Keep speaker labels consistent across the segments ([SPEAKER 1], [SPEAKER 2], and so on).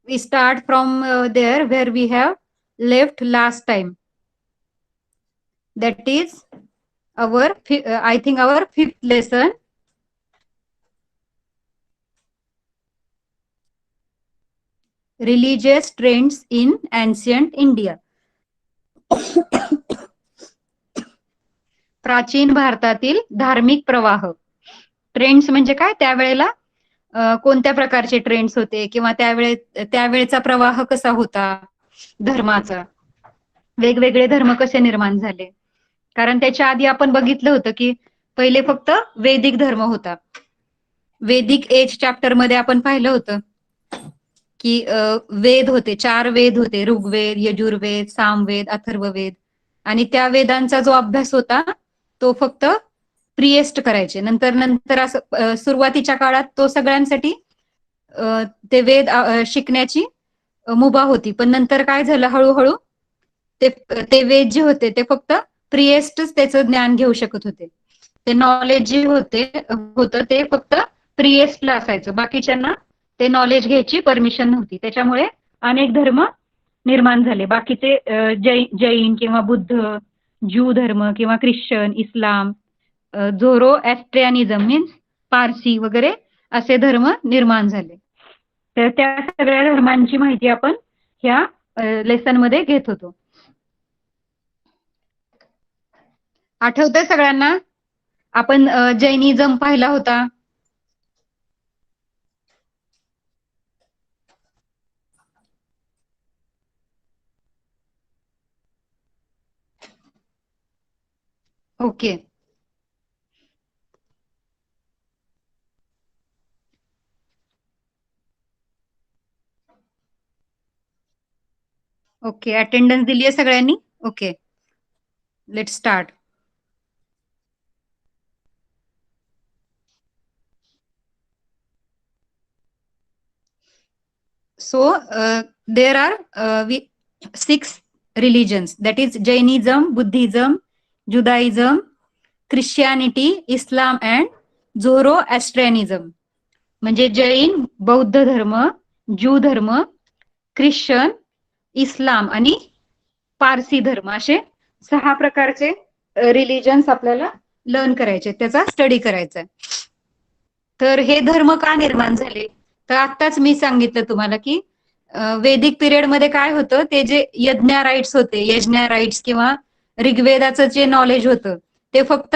[SPEAKER 1] we start from there where we have left last time. That is our, I think our fifth lesson. Religious trends in ancient India. प्राचीन भारतातील धार्मिक प्रवाह. Trends म्हणजे काय, त्यावेळेला कोणत्या प्रकारचे ट्रेंड्स होते किंवा त्यावेळेचा प्रवाह कसा होता धर्माचा, वेगवेगळे धर्म कसे निर्माण झाले. कारण त्याच्या आधी आपण बघितलं होतं की पहिले फक्त वैदिक धर्म होता. वैदिक एज चॅप्टर मध्ये आपण पाहिलं होतं की वेद होते, 4 वेद होते, ऋग्वेद, यजुर्वेद, सामवेद, अथर्ववेद. आणि त्या वेदांचा जो अभ्यास होता तो फक्त प्रिएस्ट करायचे. नंतर असं सुरुवातीच्या काळात तो सगळ्यांसाठी ते वेद शिकण्याची मुभा होती. पण नंतर काय झालं, हळूहळू ते वेद जे होते ते फक्त प्रिएस्टच त्याचं ज्ञान घेऊ शकत होते. ते नॉलेज जे होतं ते फक्त प्रिएस्टला असायचं, बाकीच्यांना ते नॉलेज घ्यायची परमिशन नव्हती. त्याच्यामुळे अनेक धर्म निर्माण झाले. बाकीचे जैन किंवा बुद्ध, ज्यू धर्म किंवा ख्रिश्चन, इस्लाम, झोरो ॲस्ट्रियानिझम मीन्स पारसी वगैरे असे धर्म निर्माण झाले. तर त्या सगळ्या धर्मांची माहिती आपण ह्या लेसन मध्ये घेत होतो. आठवतंय सगळ्यांना? आपण जैनिझम पाहिला होता. ओके. ओके, अटेंडन्स दिली आहे सगळ्यांनी? Okay, let's start. So there are 6 religions, that is Jainism, Buddhism, Judaism, Christianity, Islam and Zoroastrianism. म्हणजे जैन, बौद्ध धर्म, ज्यू धर्म, ख्रिश्चन, इस्लाम आणि पारसी धर्म असे 6 प्रकारचे रिलिजन्स आपल्याला लर्न करायचे, त्याचा स्टडी करायचा. तर हे धर्म का निर्माण झाले, तर आत्ताच मी सांगितलं तुम्हाला की वैदिक पिरियड मध्ये काय होतं, ते जे यज्ञ राईट्स होते, यज्ञ राईट्स किंवा ऋग्वेदाचं जे नॉलेज होतं ते फक्त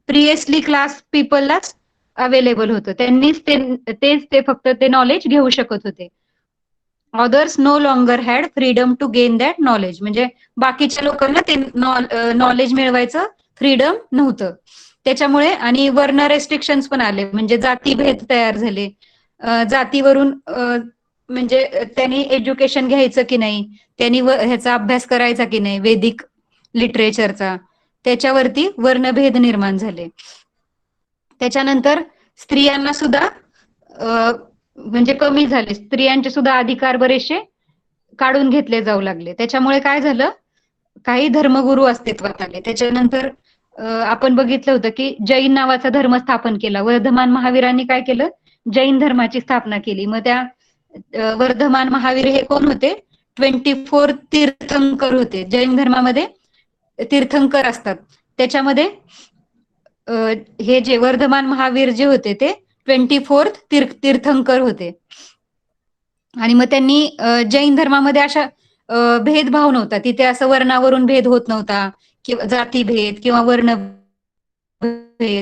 [SPEAKER 1] प्रिएस्टली क्लास पीपललाच अवेलेबल होतं. त्यांनीच ते फक्त ते नॉलेज घेऊ शकत होते. Others no longer had freedom to gain that knowledge. म्हणजे बाकीच्या लोकांना ते नॉलेज मिळवायचं फ्रीडम नव्हतं. त्याच्यामुळे आणि वर्ण रेस्ट्रिक्शन्स पण आले, म्हणजे जातीभेद तयार झाले. जातीवरून म्हणजे त्यांनी एज्युकेशन घ्यायचं की नाही, त्यांनी ह्याचा अभ्यास करायचा की नाही, वैदिक लिटरेचरचा, त्याच्यावरती वर्णभेद निर्माण झाले. त्याच्यानंतर स्त्रियांना सुद्धा म्हणजे कमी झाले, स्त्रियांचे सुद्धा अधिकार बरेचसे काढून घेतले जाऊ लागले. त्याच्यामुळे काय झालं, काही धर्मगुरू अस्तित्वात आले. त्याच्यानंतर आपण बघितलं होतं की जैन नावाचा धर्म स्थापन केला. वर्धमान महावीरांनी काय केलं, जैन धर्माची स्थापना केली. मग त्या वर्धमान महावीर हे कोण होते, 24 तीर्थंकर होते. जैन धर्मामध्ये तीर्थंकर असतात, त्याच्यामध्ये हे जे वर्धमान महावीर जे होते ते 24 तीर्थंकर होते. आणि मग त्यांनी जैन धर्मामध्ये अशा भेदभाव नव्हता, तिथे असं वर्णावरून भेद होत नव्हता किंवा जातीभेद किंवा वर्णभेद,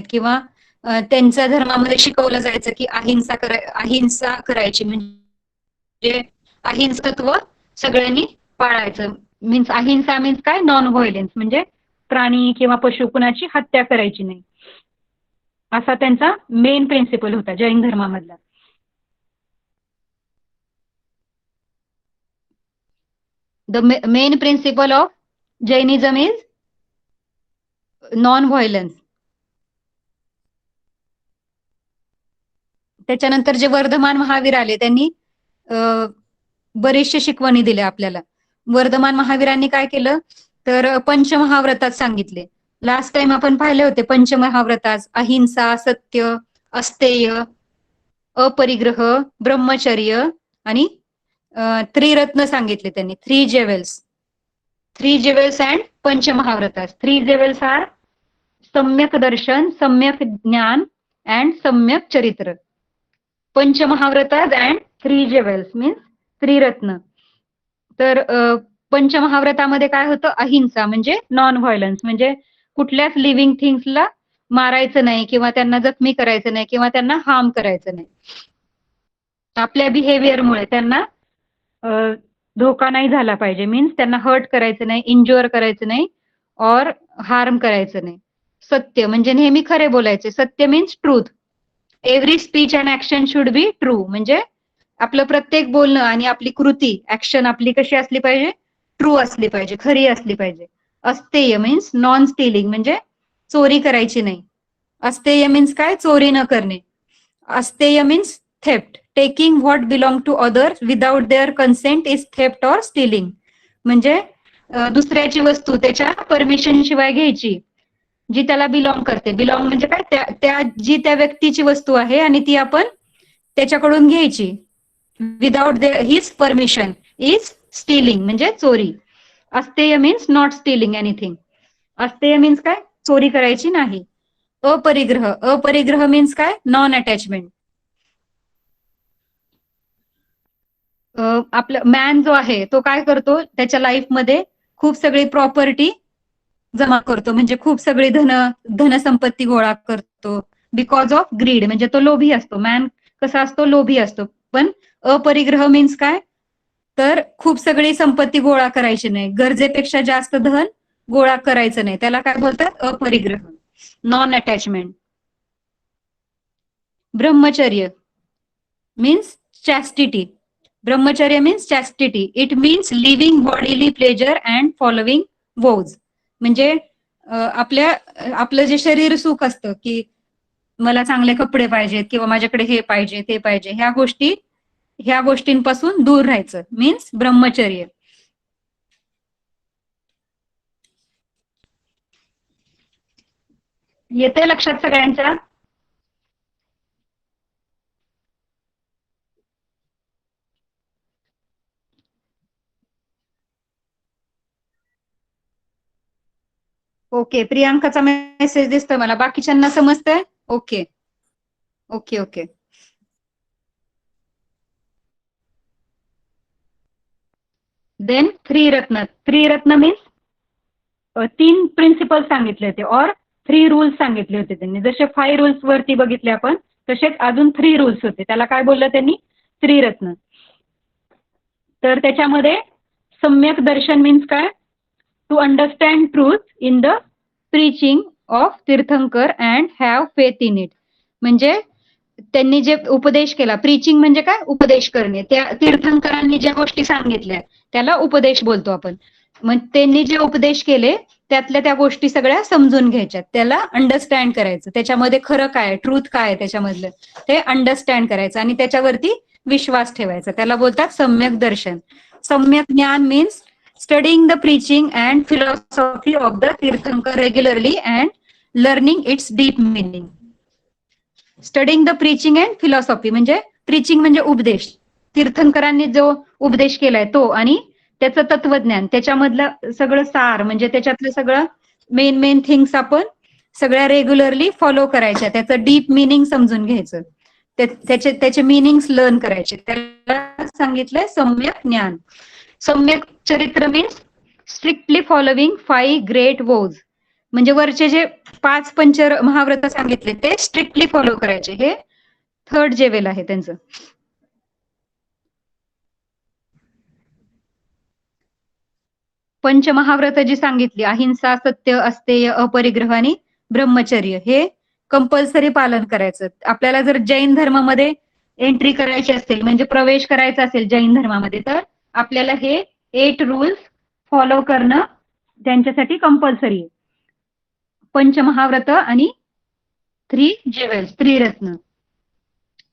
[SPEAKER 1] किंवा त्यांच्या धर्मामध्ये शिकवलं जायचं की अहिंसा करायची, म्हणजे अहिंसत्व सगळ्यांनी पाळायचं. मीन्स अहिंसा मीन्स काय, नॉन व्हायलेन्स, म्हणजे प्राणी किंवा पशु कुणाची हत्या करायची नाही, असा त्यांचा मेन प्रिन्सिपल होता Jain धर्मामधला. The main principle of Jainism is non-violence. त्याच्यानंतर जे वर्धमान महावीर आले त्यांनी बरेचसे शिकवणी दिल्या आपल्याला. वर्धमान महावीरांनी काय केलं तर पंचमहाव्रतात सांगितले. लास्ट टाइम आपण पाहिले होते पंचमहाव्रतात अहिंसा, सत्य, अस्तेय, अपरिग्रह, ब्रह्मचर्य आणि त्रिरत्न सांगितले त्यांनी. 3 जेवेल्स. 3 जेवेल्स अँड पंचमहाव्रता. 3 जेवेल्स आर सम्यक दर्शन, सम्यक ज्ञान अँड सम्यक चरित्र. पंचमहाव्रताज अँड 3 जेवेल्स मीन्स त्रिरत्न. तर पंचमहाव्रतामध्ये काय होतं? अहिंसा म्हणजे नॉन व्हायलन्स, म्हणजे कुठल्याच लिव्हिंग थिंग्सला मारायचं नाही किंवा त्यांना जखमी करायचं नाही किंवा त्यांना हार्म करायचं नाही. आपल्या बिहेवियरमुळे त्यांना धोका नाही झाला पाहिजे, मीन्स त्यांना हर्ट करायचं नाही, इंज्युअर करायचं नाही और हार्म करायचं नाही. सत्य म्हणजे नेहमी खरे बोलायचे. सत्य means truth. Every speech and action should be true. म्हणजे आपलं प्रत्येक बोलणं आणि आपली कृती, ऍक्शन आपली कशी असली पाहिजे? ट्रू असली पाहिजे, खरी असली पाहिजे. अस्तेय मीन्स नॉन स्टिलिंग, म्हणजे चोरी करायची नाही. अस्तेय मीन्स काय? चोरी न करणे. Asteya means theft. Taking what belong to others without their consent is theft or stealing. म्हणजे दुसऱ्याची वस्तू त्याच्या परमिशन शिवाय घ्यायची, जी त्याला बिलॉंग करते. बिलॉंग म्हणजे काय? जी त्या व्यक्तीची वस्तू आहे आणि ती आपण त्याच्याकडून घ्यायची without his permission is stealing, म्हणजे चोरी. Asteya means not stealing anything. Asteya means काय? चोरी करायची नाही. अपरिग्रह. अपरिग्रह मीन्स काय? Non attachment. आपलं मॅन जो आहे तो काय करतो? त्याच्या लाईफमध्ये खूप सगळी प्रॉपर्टी जमा करतो, म्हणजे खूप सगळी धनसंपत्ती गोळा करतो बिकॉज ऑफ ग्रीड, म्हणजे तो लोभी असतो. मॅन कसा असतो? लोभी असतो. पण अपरिग्रह मीन्स काय? तर खूप सगळी संपत्ती गोळा करायची नाही, गरजेपेक्षा जास्त धन गोळा करायचं नाही. त्याला काय बोलतात? Aparigraha, non attachment. Brahmacharya means chastity. Brahmacharya means chastity. It means living bodily pleasure and following vows. म्हणजे आपलं जे शरीर सुख असतं, की मला चांगले कपडे पाहिजेत किंवा माझ्याकडे हे पाहिजे ते पाहिजे, ह्या गोष्टींपासून दूर राहायचं मीन्स ब्रह्मचर्य. येते लक्षात सगळ्यांच्या? ओके, प्रियांकाचा मेसेज दिसतोय मला. बाकीच्यांना समजतंय? Okay okay okay. Then triratna. Triratna means 3 principle सांगितले होते और 3 रूल्स सांगितले होते त्यांनी. जसे 5 रूल्स वरती बघितले आपण, तसेच अजून 3 रूल्स होते. त्याला काय बोललं त्यांनी? त्रिरत्न. तर त्याच्यामध्ये सम्यक दर्शन मीन्स काय? To understand truth in the preaching of tirthankar and have faith in it. म्हणजे त्यांनी जे उपदेश केला, प्रीचिंग म्हणजे काय? उपदेश करणे. त्या तीर्थंकरांनी ज्या गोष्टी सांगितल्या त्याला उपदेश बोलतो आपण. मग त्यांनी जे उपदेश केले त्यातल्या त्या गोष्टी सगळ्या समजून घ्यायच्या, त्याला अंडरस्टँड करायचं. त्याच्यामध्ये खरं काय, ट्रूथ काय त्याच्यामधलं, ते अंडरस्टँड करायचं आणि त्याच्यावरती विश्वास ठेवायचा. त्याला बोलतात सम्यक darshan. Samyak gyan means studying the preaching and philosophy of the tirthankar regularly and learning its deep meaning. Studying the preaching and philosophy म्हणजे प्रीचिंग म्हणजे उपदेश. तीर्थंकरांनी जो उपदेश केलाय तो, आणि त्याचं तत्वज्ञान, त्याच्यामधलं सगळं सार, म्हणजे त्याच्यातलं सगळं मेन मेन थिंग्स आपण सगळ्या रेग्युलरली फॉलो करायच्या. त्याचं डीप मिनिंग समजून घ्यायचं, त्याचे मिनिंग्स लर्न करायचे. त्याला सांगितलंय सम्यक ज्ञान. सम्यक चरित्र means strictly following 5 great vows. म्हणजे वरचे जे 5 महाव्रत सांगितले ते स्ट्रिक्टली फॉलो करायचे. हे 3rd जेवेल आहे त्यांचं. पंचमहाव्रत जी सांगितली, अहिंसा, सत्य, अस्तेय, अपरिग्रह आणि ब्रह्मचर्य, हे कंपल्सरी पालन करायचं. आपल्याला जर जैन धर्मामध्ये एंट्री करायची असेल, म्हणजे प्रवेश करायचा असेल जैन धर्मामध्ये, तर आपल्याला हे 8 रूल्स फॉलो करणं त्यांच्यासाठी कंपल्सरी आहे. पंचमहाव्रत आणि 3 जेवेल्स, त्रिरत्न.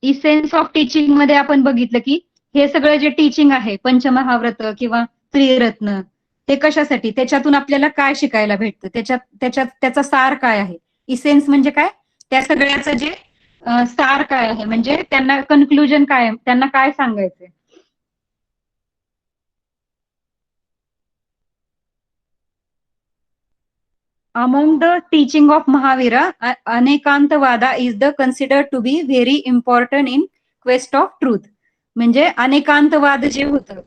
[SPEAKER 1] इसेन्स ऑफ टीचिंग मध्ये आपण बघितलं की हे सगळं जे टीचिंग आहे, पंचमहाव्रत किंवा त्रिरत्न, ते कशासाठी, त्याच्यातून आपल्याला काय शिकायला भेटतं, त्याचा सार काय आहे. इसेन्स म्हणजे काय? त्या सगळ्याचं जे सार काय आहे, म्हणजे त्यांना कन्क्लुजन काय, त्यांना काय सांगायचंय. among the teaching of Mahavira, Anekantavada is the considered to be very important in quest of truth. म्हणजे अनेकांतवाद जे होतं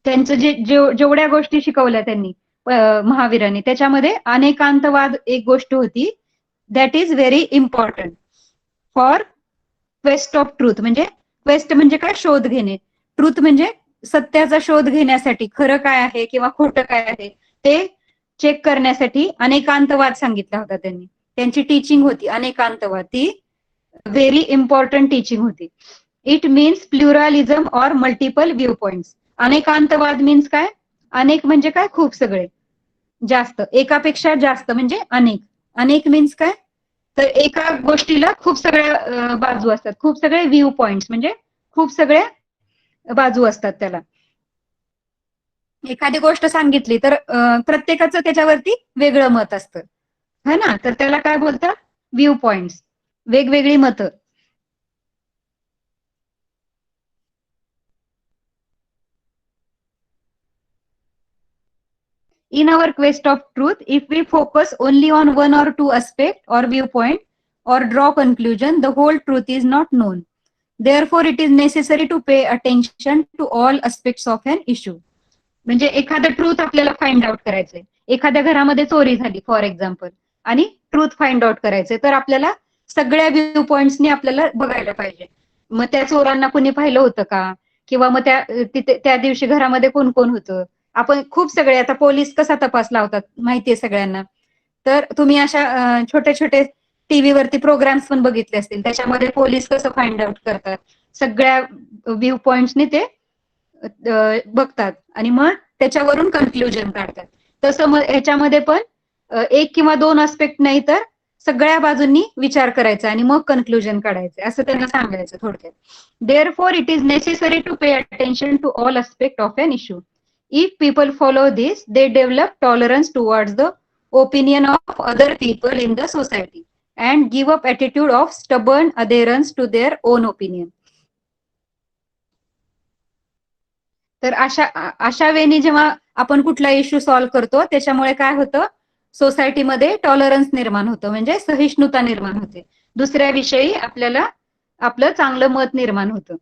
[SPEAKER 1] त्यांचं जेवढ्या गोष्टी शिकवल्या त्यांनी महावीरांनी, त्याच्यामध्ये अनेकांतवाद एक गोष्ट होती that is very important for quest of truth. म्हणजे क्वेस्ट म्हणजे काय, शोध घेणे. ट्रूथ म्हणजे सत्याचा शोध घेण्यासाठी, खरं काय आहे किंवा खोटं काय आहे ते चेक करण्यासाठी अनेकांतवाद सांगितला होता त्यांनी. त्यांची टीचिंग होती अनेकांतवाद, ती व्हेरी इम्पॉर्टंट टीचिंग होती. It means pluralism or multiple view points. Anekantavada means काय, अनेक म्हणजे काय, खूप सगळे, जास्त, एकापेक्षा जास्त म्हणजे अनेक. अनेक मीन्स काय, तर एका गोष्टीला खूप सगळ्या बाजू असतात, खूप सगळे व्ह्यू पॉइंट्स म्हणजे खूप सगळ्या बाजू असतात त्याला. एखादी गोष्ट सांगितली तर प्रत्येकाचं त्याच्यावरती वेगळं मत असतं, है ना, तर त्याला काय बोलतात, व्ह्यू पॉइंट्स, वेगवेगळी मतं. In our quest of truth, if we focus only on one or two aspect or viewpoint or draw conclusion, the whole truth is not known. Therefore, it is necessary to pay attention to all aspects of an issue. म्हणजे एखादं truth आपल्याला find out करायचंय, एखाद्या घरामध्ये चोरी झाली for example, आणि truth find out करायचंय, तर आपल्याला सगळ्या व्ह्यू पॉइंट्सनी आपल्याला बघायला पाहिजे. मग त्या चोरांना कोणी पाहिलं होतं का, किंवा मग त्या दिवशी घरामध्ये कोण कोण होतं. आपण खूप सगळे, आता पोलीस कसा तपास लावतात माहितीये सगळ्यांना, तर तुम्ही अशा छोटे छोटे टीव्हीवरती प्रोग्राम्स पण बघितले असतील, त्याच्यामध्ये पोलीस कसं फाइंड आउट करतात, सगळ्या व्ह्यू पॉइंट्सनी ते बघतात आणि मग त्याच्यावरून कन्क्लुजन काढतात. तसं मग ह्याच्यामध्ये पण एक किंवा दोन आस्पेक्ट नाही तर सगळ्या बाजूंनी विचार करायचा आणि मग कन्क्लुजन काढायचं, असं त्यांना सांगायचं थोडक्यात. Therefore it is necessary to pay attention to all aspect of an issue. If people follow this, they develop tolerance towards the opinion of other people in the society and give up attitude of stubborn adherence to their own opinion. तर अशा वेळी जेव्हा आपण कुठला issue solve करतो, त्याच्यामुळे काय होतं, सोसायटीमध्ये टॉलरन्स निर्माण होतं, म्हणजे सहिष्णुता निर्माण होते, दुसऱ्याविषयी आपल्याला आपलं चांगलं मत निर्माण होतं.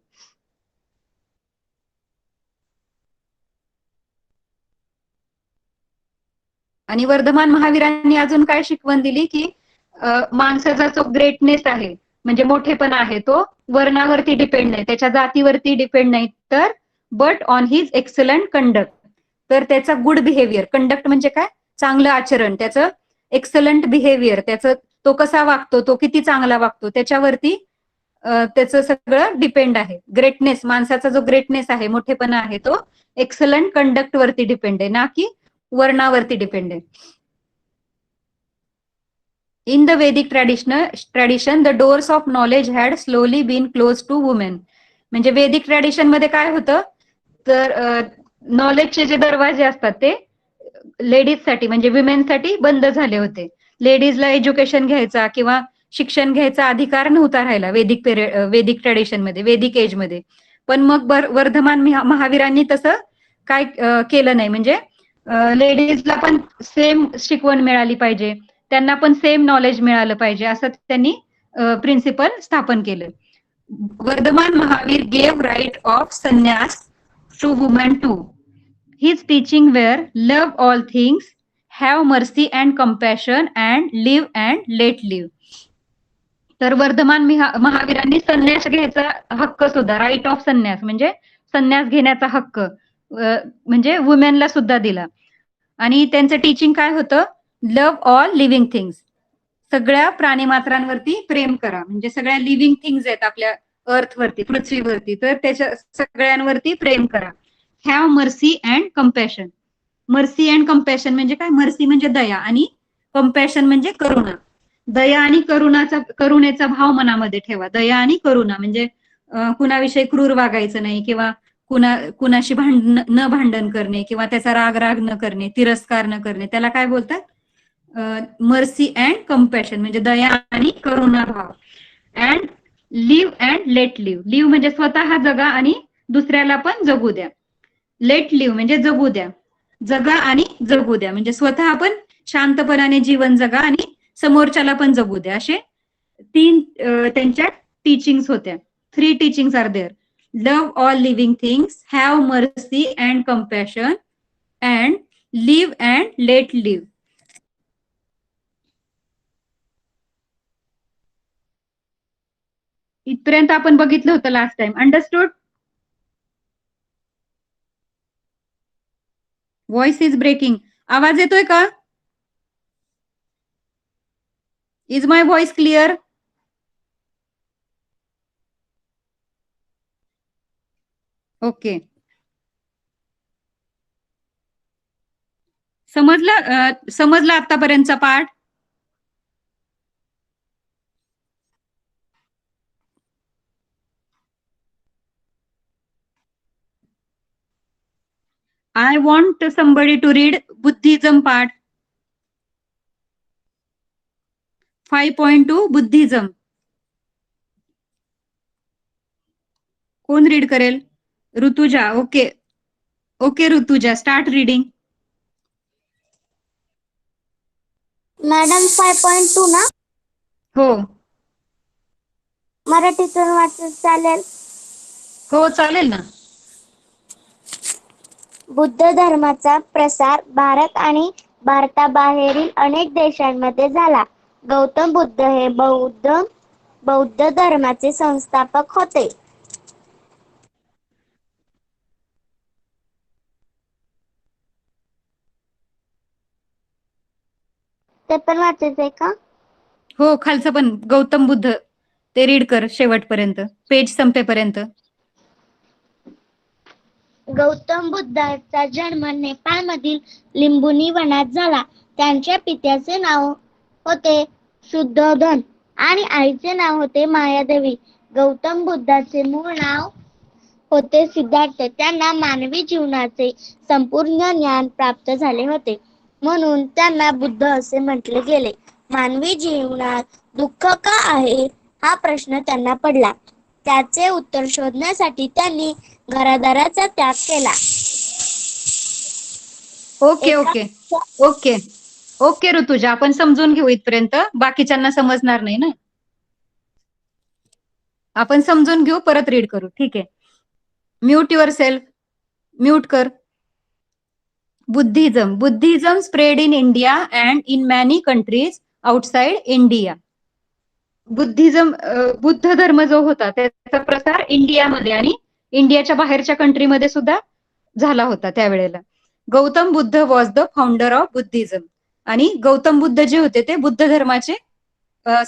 [SPEAKER 1] आणि वर्धमान महावीरांनी अजून काय शिकवण दिली की माणसाचा जो ग्रेटनेस आहे, म्हणजे मोठेपणा आहे, तो वर्णावरती डिपेंड नाही, त्याच्या जातीवरती डिपेंड नाही, तर but on his excellent conduct. तर त्याचा गुड बिहेवियर, कंडक्ट म्हणजे काय, चांगलं आचरण, त्याचं एक्सलंट बिहेवियर, त्याचं तो कसा वागतो, तो किती चांगला वागतो, त्याच्यावरती त्याचं सगळं डिपेंड आहे. ग्रेटनेस, माणसाचा जो ग्रेटनेस आहे, मोठेपणा आहे, तो एक्सलंट कंडक्ट वरती डिपेंड आहे, ना की वर्णावरती डिपेंड आहे. In the Vedic tradition the doors of knowledge had slowly been close to women. म्हणजे वेदिक ट्रॅडिशन मध्ये काय होतं, तर नॉलेजचे जे दरवाजे असतात ते लेडीजसाठी म्हणजे विमेनसाठी बंद झाले होते. लेडीजला एज्युकेशन घ्यायचा किंवा शिक्षण घ्यायचा अधिकार नव्हता राहिला वेदिक ट्रॅडिशन मध्ये, वेदिक एज मध्ये. पण मग वर्धमान महावीरांनी तसं काय केलं नाही, म्हणजे लेडीजला पण सेम शिकवण मिळाली पाहिजे, त्यांना पण सेम नॉलेज मिळालं पाहिजे, असं त्यांनी प्रिन्सिपल स्थापन केलं. Vardhaman Mahavir gave right of sannyas to woman too. His teaching were love all things, have mercy and compassion and live and let live. तर वर्धमान महावीरांनी संन्यास घ्यायचा हक्क सुद्धा, राईट ऑफ संन्यास म्हणजे संन्यास घेण्याचा हक्क म्हणजे वुमेनला सुद्धा दिला. आणि त्यांचं टीचिंग काय होतं, लव्ह ऑल लिव्हिंग थिंग्स, सगळ्या प्राणीमात्रांवरती प्रेम करा, म्हणजे सगळ्या लिव्हिंग थिंग्स आहेत आपल्या अर्थवरती, पृथ्वीवरती, तर त्याच्या सगळ्यांवरती प्रेम करा. Have mercy and compassion. Mercy and compassion म्हणजे काय, मर्सी म्हणजे दया आणि कम्पॅशन म्हणजे करुणा. दया आणि करुणेचा भाव मनामध्ये ठेवा. दया आणि करुणा म्हणजे कुणाविषयी क्रूर वागायचं नाही, किंवा कुणाशी न भांडण करणे, किंवा त्याचा राग न करणे, तिरस्कार न करणे, त्याला काय बोलतात, मर्सी अँड कम्पॅशन म्हणजे दया आणि करुणा भाव. And live and let live. Live म्हणजे स्वतः जगा आणि दुसऱ्याला पण जगू द्या. लेट लिव्ह म्हणजे जगू द्या, जगा आणि जगू द्या, म्हणजे स्वतः पण शांतपणाने जीवन जगा आणि समोरच्याला पण जगू द्या, असे 3 त्यांच्या टीचिंग्स होत्या. 3 teachings are there. Love all living things, have mercy and compassion, and live and let live. इथपर्यंत आपण बघितलं होतं last time. Understood? Voice is breaking. आवाज येतोय का? Is my voice clear? Okay. समजला आतापर्यंतचा पाठ? I want somebody to read Buddhism part 5.2 Buddhism. कोण रीड करेल? Rutuja. Okay okay Rutuja, start reading.
[SPEAKER 2] Madam 5.2 ना?
[SPEAKER 1] हो
[SPEAKER 2] मराठीतून वाचत चालेल?
[SPEAKER 1] हो चालेल ना.
[SPEAKER 2] बुद्ध धर्माचा प्रसार भारत आणि भारताबाहेरील अनेक देशांमध्ये झाला. गौतम बुद्ध हे बौद्ध धर्माचे संस्थापक होते. ते पण वाचायचंय का?
[SPEAKER 1] हो, खालचं पण गौतम बुद्ध ते रीड कर शेवटपर्यंत, पेज संपेपर्यंत.
[SPEAKER 2] गौतम बुद्धाचा जन्म नेपाळमधील लिंबुनी वनात झाला. त्यांच्या पित्याचे नाव होते शुद्धोधन आणि आईचे नाव होते मायादेवी. गौतम बुद्धाचे मूळ नाव होते सिद्धार्थ. त्यांना मानवी जीवनाचे संपूर्ण ज्ञान प्राप्त झाले होते, म्हणून त्यांना बुद्ध असे म्हटले गेले. मानवी जीवनात दुःख का आहे हा प्रश्न त्यांना पडला. त्याचे उत्तर शोधण्यासाठी त्यांनी घरादाराचा त्याग केला.
[SPEAKER 1] Okay okay okay okay Rutuja, आपण समजून घेऊ इथपर्यंत. बाकीच्यांना समजणार नाही ना, आपण समजून घेऊ, परत रीड करू. ठीक आहे. Mute your self. म्यूट कर. Buddhism spread in India and in many countries outside India. Buddhism, Buddha धर्म जो होता त्याचा प्रसार इंडियामध्ये आणि इंडियाच्या बाहेरच्या कंट्रीमध्ये सुद्धा झाला होता त्यावेळेला. Gautam Buddha was the founder of Buddhism. आणि गौतम बुद्ध जे होते ते बुद्ध धर्माचे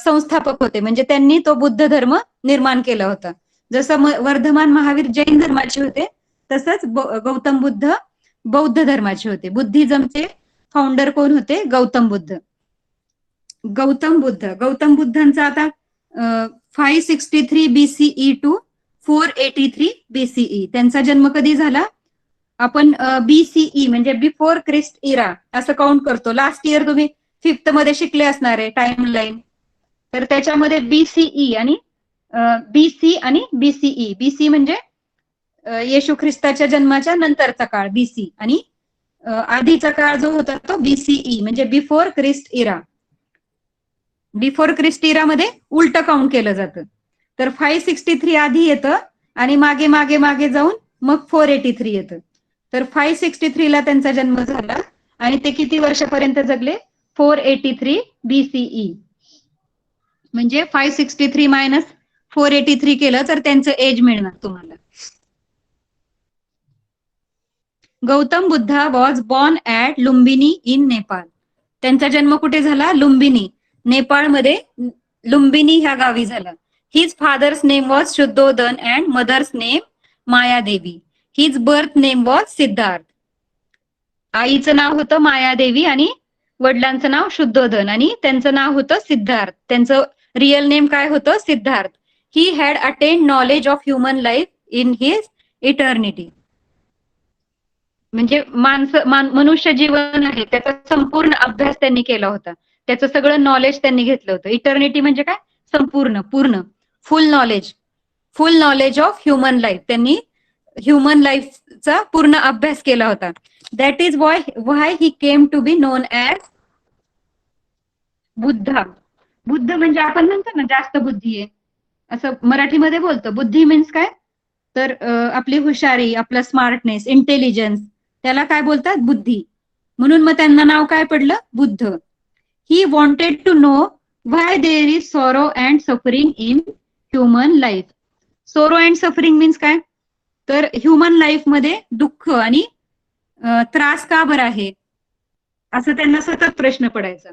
[SPEAKER 1] संस्थापक होते, म्हणजे त्यांनी तो बुद्ध धर्म निर्माण केला होता. जसं वर्धमान महावीर जैन धर्माचे होते, तसंच गौतम बुद्ध बौद्ध धर्माचे होते. बुद्धिझमचे फाउंडर कोण होते? गौतम बुद्ध. गौतम बुद्धांचा आता 563 BCE टू 483 BCE त्यांचा जन्म कधी झाला? आपण BCE म्हणजे बिफोर क्रिस्ट इरा असं काउंट करतो. लास्ट इयर तुम्ही 5th मध्ये शिकले असणार आहे टाइम लाईन. तर त्याच्यामध्ये BCE आणि BC आणि BCE. BC म्हणजे येशू ख्रिस्ताच्या जन्माच्या नंतरचा काळ BC, आणि आधीचा काळ जो होता तो BCE म्हणजे बिफोर क्रिस्ट इरा. बिफोर क्रिस्ट इरा मध्ये उलट काउंट केलं जातं. तर 563 आधी येतं आणि मागे मागे मागे जाऊन मग 483 येतं. तर 563 ला त्यांचा जन्म झाला आणि ते किती वर्षापर्यंत जगले? 483 BCE. म्हणजे 563 मायनस 483 केलं तर त्यांचं एज मिळणार तुम्हाला. Gautam Buddha was born at Lumbini in Nepal. त्यांचा जन्म कुठे झाला? लुंबिनी, नेपाळमध्ये लुंबिनी ह्या गावी झाला. His father's name was Shuddhodana and mother's name Mayadevi. His birth name was Siddhartha. आईचं नाव होतं मायादेवी आणि वडिलांचं नाव शुद्धोधन आणि त्यांचं नाव होतं सिद्धार्थ. त्यांचं रिअल नेम काय होतं? Siddharth. He had attend knowledge of human life in his eternity. म्हणजे मनुष्य जीवन आहे त्याचा संपूर्ण अभ्यास त्यांनी केला होता. त्याचं सगळं नॉलेज त्यांनी घेतलं होतं. इटर्निटी म्हणजे काय? संपूर्ण, पूर्ण, full knowledge of human life. त्यांनी ह्युमन लाईफचा पूर्ण अभ्यास केला होता. That is why he came to be known as Buddha. Buddha म्हणजे आपण म्हणतो ना जास्त बुद्धी आहे, असं मराठीमध्ये बोलतो. बुद्धी मीन्स काय, तर आपली हुशारी, आपला स्मार्टनेस, इंटेलिजन्स, त्याला काय बोलतात, बुद्धी. म्हणून मग त्यांना नाव काय पडलं, Buddha. He wanted to know why there is sorrow and suffering in human life. Sorrow and suffering means काय, तर ह्युमन लाईफ मध्ये दुःख आणि त्रास का बरं आहे, असं त्यांना सतत प्रश्न पडायचा.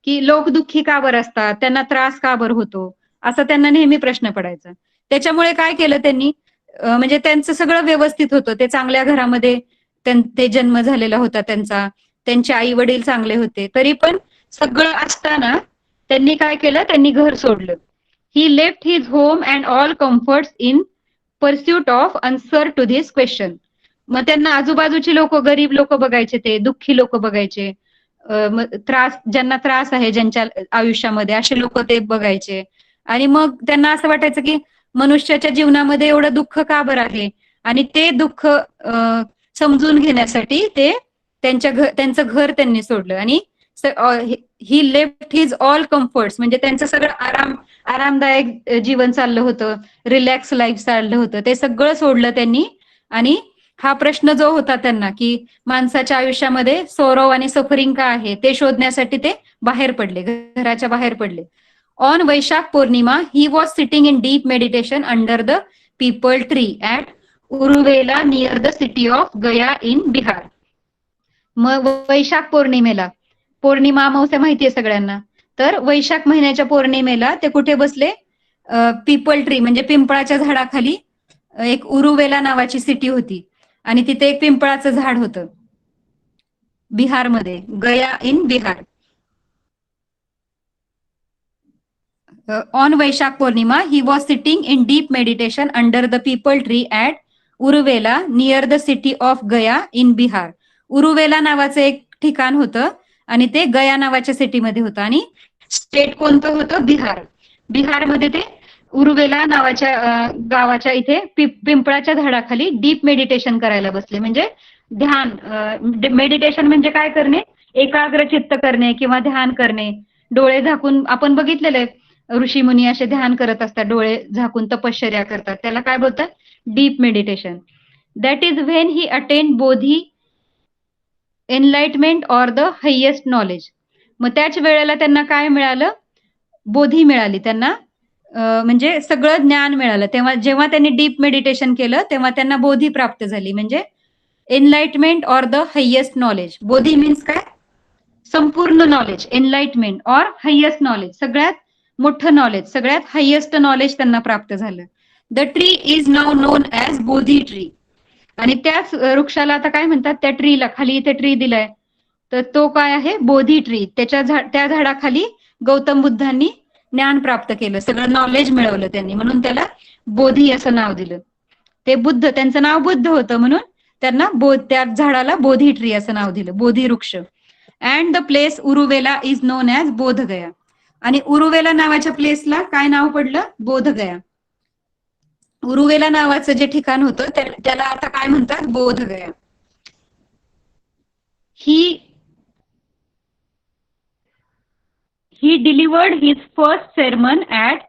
[SPEAKER 1] की लोक दुःखी का बरं असतात, त्यांना त्रास का बरं होतो, असं त्यांना नेहमी प्रश्न पडायचा. त्याच्यामुळे काय केलं त्यांनी, म्हणजे त्यांचं सगळं व्यवस्थित होतं, ते चांगल्या घरामध्ये ते जन्म झालेला होता त्यांचा, त्यांचे आई वडील चांगले होते, तरी पण सगळं असताना त्यांनी काय केलं, त्यांनी घर सोडलं. He left his home and all comforts in pursuit of answer to this question. मग त्यांना आजूबाजूची लोक, गरीब लोक बघायचे, ते दुःखी लोक बघायचे, त्रास, ज्यांना त्रास आहे ज्यांच्या आयुष्यामध्ये, असे लोक ते बघायचे. आणि मग त्यांना असं वाटायचं की मनुष्याच्या जीवनामध्ये एवढं दुःख का बरं आहे, आणि ते दुःख समजून घेण्यासाठी ते त्यांचं घर त्यांनी सोडलं. आणि ही लेफ्ट हिज ऑल कम्फर्ट्स, म्हणजे त्यांचं सगळं आरामदायक जीवन चाललं होतं, रिलॅक्स लाईफ चाललं होतं, ते सगळं सोडलं त्यांनी. आणि हा प्रश्न जो होता त्यांना की माणसाच्या आयुष्यामध्ये सोरव आणि सफरिंग का आहे, ते शोधण्यासाठी ते बाहेर पडले, घराच्या बाहेर पडले. On Vaishakh Purnima he was sitting in deep meditation under the peepal tree at Uruvela near the city of Gaya in Bihar. मग वैशाख पौर्णिमेला, पौर्णिमा अमावस्या माहितीये सगळ्यांना, तर वैशाख महिन्याच्या पौर्णिमेला ते कुठे बसले, पीपल ट्री म्हणजे पिंपळाच्या झाडाखाली. एक उरुवेला नावाची सिटी होती आणि तिथे एक पिंपळाचं झाड होतं, बिहारमध्ये, Gaya in Bihar. On Vaishakh Purnima he was sitting in deep meditation under the peepal tree at Uruvela near the city of Gaya in Bihar. Uruvela नावाचं एक ठिकाण होतं आणि ते गया नावाच्या सिटीमध्ये होतं, आणि स्टेट कोणतं होतं, बिहार. बिहारमध्ये ते उरुवेला नावाच्या गावाच्या इथे पिंपळाच्या झाडाखाली डीप मेडिटेशन करायला बसले. म्हणजे ध्यान, मेडिटेशन म्हणजे काय करणे, एकाग्र चित्त करणे किंवा ध्यान करणे. डोळे झाकून, आपण बघितलेलं आहे ऋषी मुनी असे ध्यान करत असतात, डोळे झाकून तपश्चर्या करतात, त्याला काय बोलतात, deep meditation. That is when he attend Bodhi enlightenment or the highest knowledge. मग त्याच वेळेला त्यांना काय मिळालं, बोधी मिळाली त्यांना, म्हणजे सगळं ज्ञान मिळालं. तेव्हा जेव्हा त्यांनी डीप मेडिटेशन केलं तेव्हा त्यांना बोधी प्राप्त झाली, म्हणजे enlightenment or the highest knowledge. Bodhi means काय, संपूर्ण knowledge, enlightenment or highest knowledge, सगळ्यात मोठं नॉलेज, सगळ्यात हायेस्ट नॉलेज त्यांना प्राप्त झालं. The tree is now non as Bodhi tree. आणि त्याच वृक्षाला आता काय म्हणतात, त्या ट्रीला, खाली इथे ट्री दिलाय, तर तो काय आहे, बोधी ट्री. त्या झाडाखाली गौतम बुद्धांनी ज्ञान प्राप्त केलं, सगळं नॉलेज मिळवलं त्यांनी, म्हणून त्याला बोधी असं नाव दिलं. ते बुद्ध, त्यांचं नाव बुद्ध होतं म्हणून त्यांना त्या झाडाला बोधी ट्री असं नाव दिलं, बोधी वृक्ष. And the place Uruvela is known as Bodhgaya. आणि उरुवेला नावाच्या प्लेसला काय नाव पडलं, बोधगया. उरुवेला नावाचं जे ठिकाण होतं त्याला आता काय म्हणतात, Bodhgaya. He delivered his first sermon at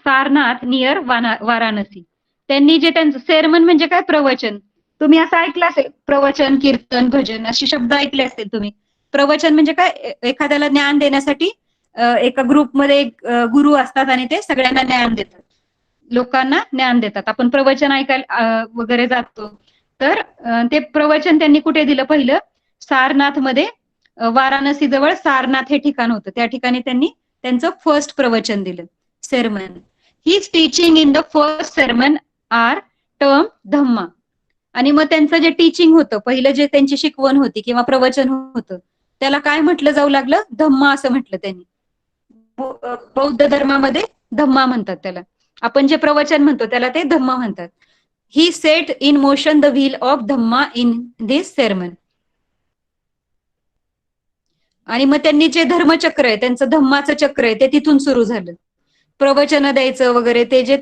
[SPEAKER 1] Sarnath near Varanasi. त्यांनी जे त्यांचं सेरमन म्हणजे काय, प्रवचन. तुम्ही असं ऐकलं असेल, प्रवचन, कीर्तन, भजन असे शब्द ऐकले असतील तुम्ही. प्रवचन म्हणजे काय, एखाद्याला ज्ञान देण्यासाठी एका ग्रुपमध्ये एक गुरु असतात आणि ते सगळ्यांना ज्ञान देतात, लोकांना ज्ञान देतात. आपण प्रवचन ऐकायला वगैरे जातो, तर ते प्रवचन त्यांनी कुठे दिलं, पहिलं सारनाथ मध्ये, वाराणसी जवळ सारनाथ हे ठिकाण होतं, त्या ठिकाणी त्यांनी त्यांचं फर्स्ट प्रवचन दिलं, sermon. His teaching in the first sermon are term Dhamma. आणि मग त्यांचं जे टीचिंग होतं, पहिलं जे त्यांची शिकवण होती किंवा प्रवचन होतं, त्याला काय म्हटलं जाऊ लागलं, धम्मा असं म्हटलं त्यांनी. बौद्ध धर्मामध्ये धम्मा म्हणतात त्याला. आपण जे प्रवचन म्हणतो त्याला ते धम्मा म्हणतात. He set in motion the wheel of Dhamma in this sermon. आणि मग त्यांनी जे धर्मचक्र आहे, त्यांचं धम्माचं चक्र आहे, ते तिथून सुरू झालं. प्रवचन द्यायचं वगैरे, ते जे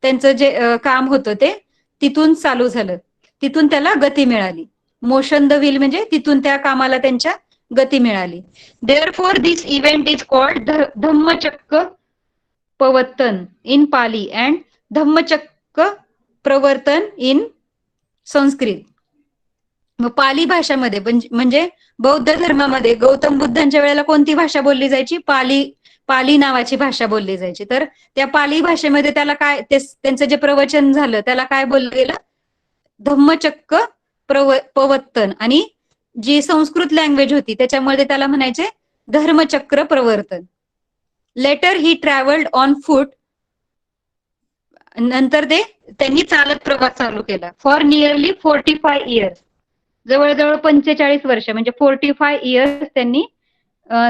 [SPEAKER 1] त्यांचं जे काम होतं ते तिथून चालू झालं, तिथून त्याला गती मिळाली. मोशन द व्हील म्हणजे तिथून त्या कामाला त्यांच्या गती मिळाली. Therefore this event is called Dhammachakka Pravartan in Pali and Dhammachakka Pravartan in Sanskrit. मग पाली भाषामध्ये म्हणजे बौद्ध धर्मामध्ये गौतम बुद्धांच्या वेळेला कोणती भाषा बोलली जायची? पाली नावाची भाषा बोलली जायची. तर त्या पाली भाषेमध्ये त्याला काय त्यांचं जे प्रवचन झालं त्याला काय बोललं गेलं? धम्मचक्क प्रवर्तन. आणि जी संस्कृत लँग्वेज होती त्याच्यामध्ये त्याला म्हणायचे Dharmachakra Pravartan. Later he travelled on foot. नंतर त्यांनी चालत प्रवास चालू केला. For nearly 45 years. जवळजवळ 45 वर्ष म्हणजे 45 इयर्स त्यांनी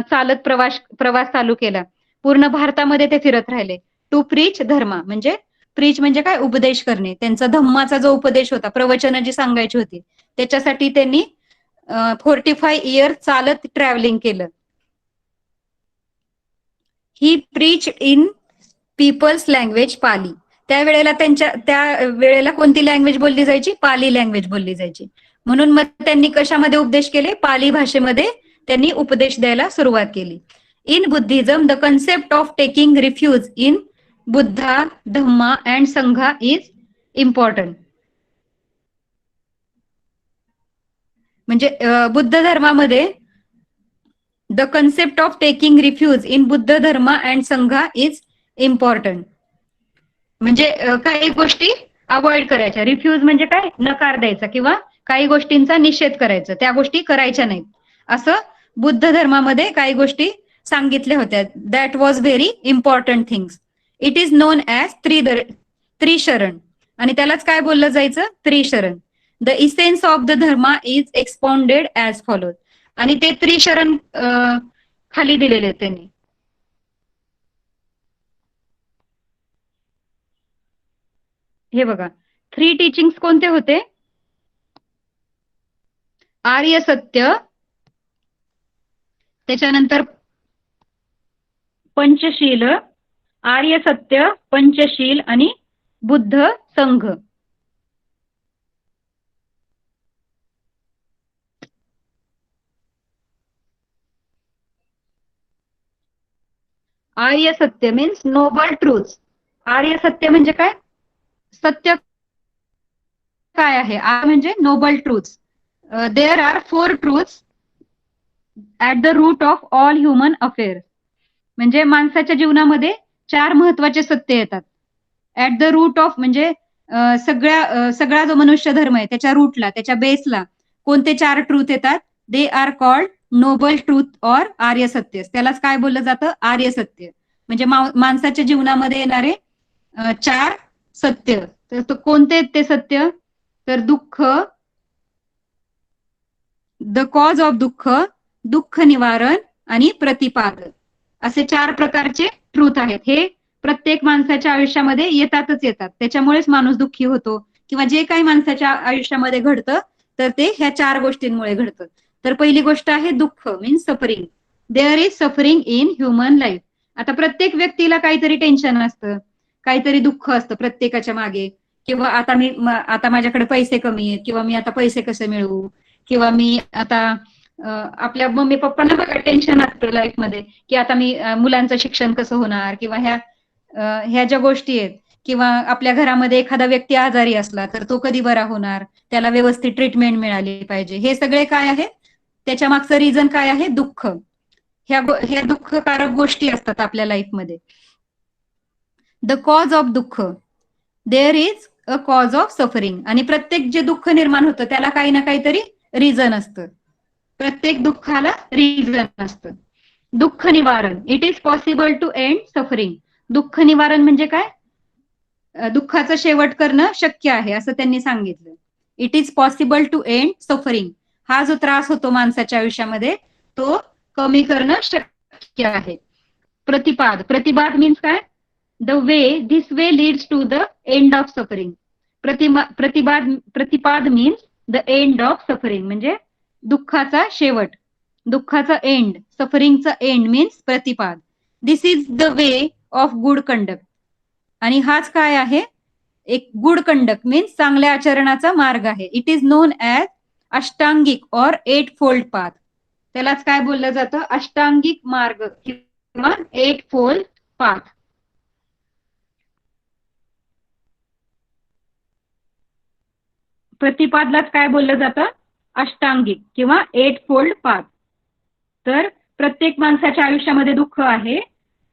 [SPEAKER 1] चालत प्रवास चालू केला. पूर्ण भारतामध्ये ते फिरत राहिले. टू प्रीच धर्मा. म्हणजे प्रीच म्हणजे काय? उपदेश करणे. त्यांचा धम्माचा जो उपदेश होता, प्रवचन जी सांगायची होती, त्याच्यासाठी त्यांनी 45 इयर्स चालत ट्रॅव्हलिंग केलं. He preach in people's language Pali. त्या वेळेला कोणती लँग्वेज बोलली जायची? पाली लँग्वेज बोलली जायची. म्हणून मग त्यांनी कशामध्ये उपदेश केले? पाली भाषेमध्ये त्यांनी उपदेश द्यायला सुरुवात केली. In Buddhism the concept of taking refuge in Buddha, Dhamma and संघा इज इम्पॉर्टंट. म्हणजे बुद्ध धर्मामध्ये the concept of taking refuge in Buddha Dharma and संघा इज इम्पॉर्टंट. म्हणजे काही गोष्टी अवॉइड करायच्या. रिफ्यूज म्हणजे काय? नकार द्यायचा किंवा काही गोष्टींचा निषेध करायचा, त्या गोष्टी करायच्या नाहीत, असं बुद्ध धर्मामध्ये काही गोष्टी सांगितल्या होत्या. That was very important things. It is known as Trisharan. आणि त्यालाच काय बोललं जायचं? Trisharan. The essence of the Dharma is expounded as follows. आणि ते त्रिशरण खाली दिलेले त्यांनी. हे बघा, 3 टीचिंग्स कोणते होते? आर्य सत्य, त्याच्यानंतर पंचशील, आर्य सत्य, पंचशील आणि बुद्ध संघ. आर्य सत्य मीन्स नोबल ट्रूथ. आर्य सत्य म्हणजे काय? सत्य काय आहे? म्हणजे noble truth. There are 4 truths at the root of all human affairs. म्हणजे माणसाच्या जीवनामध्ये 4 महत्वाचे सत्य येतात. ऍट द रूट ऑफ म्हणजे सगळा जो मनुष्य धर्म आहे त्याच्या रूटला, त्याच्या बेसला कोणते 4 ट्रूथ येतात? They are called noble truth or Arya Satya. त्यालाच काय बोललं जातं? आर्य सत्य. म्हणजे माणसाच्या जीवनामध्ये येणारे 4 सत्य. तर कोणते ते सत्य? तर दुःख, द कॉज ऑफ दुःख, दुःख निवारण आणि प्रतिपाद, असे 4 प्रकारचे ट्रूथ आहेत. हे प्रत्येक माणसाच्या आयुष्यामध्ये येतातच येतात. त्याच्यामुळेच माणूस दुःखी होतो किंवा जे काही माणसाच्या आयुष्यामध्ये घडतं तर ते ह्या 4 गोष्टींमुळे घडतं. तर पहिली गोष्ट आहे दुःख means suffering. There is suffering in human life. आता प्रत्येक व्यक्तीला काहीतरी टेन्शन असतं, काहीतरी दुःख असतं प्रत्येकाच्या मागे. किंवा आता माझ्याकडे पैसे कमी आहेत, किंवा मी आता पैसे कसे मिळवू, किंवा मी आता आपल्या मम्मी पप्पांना बघा टेन्शन असतं लाईफमध्ये की आता मी मुलांचं शिक्षण कसं होणार, किंवा ह्या ज्या गोष्टी आहेत, किंवा आपल्या घरामध्ये एखादा व्यक्ती आजारी असला तर तो कधी बरा होणार, त्याला व्यवस्थित ट्रीटमेंट मिळाली पाहिजे. हे सगळे काय आहे? त्याच्या मागचं रिझन काय आहे? दुःख. ह्या दुःखकारक गोष्टी असतात आपल्या लाईफमध्ये. द कॉज ऑफ दुःख, there is a cause of suffering. आणि प्रत्येक जे दुःख निर्माण होतं त्याला काही ना काहीतरी रिझन असतं. प्रत्येक दुःखाला रिझन असतं. दुःख निवारण, it is possible to end suffering. दुःख निवारण म्हणजे काय? दुःखाचं शेवट करणं शक्य आहे असं त्यांनी सांगितलं. It is possible to end suffering. हा जो त्रास होतो माणसाच्या आयुष्यामध्ये तो कमी करणं शक्य आहे. प्रतिपाद, प्रतिपाद मीन्स काय? The way, this way leads to the end of suffering. Pratipad means the end of suffering म्हणजे दुःखाचा शेवट, दुःखाचा एंड. सफरिंगचा end means pratipad. This is the way of good conduct. आणि हाच काय आहे? एक गुड कंडक्ट मीन्स चांगल्या आचरणाचा मार्ग आहे. It is known as ashtangik or 8 fold path. त्यालाच काय बोललं जातं, अष्टांगिक मार्ग किंवा एट फोल्ड पाथ. प्रतिपादलाच काय बोललं जातं, अष्टांगिक किंवा एट फोल्ड पाथ. तर प्रत्येक माणसाच्या आयुष्यामध्ये दुःख आहे,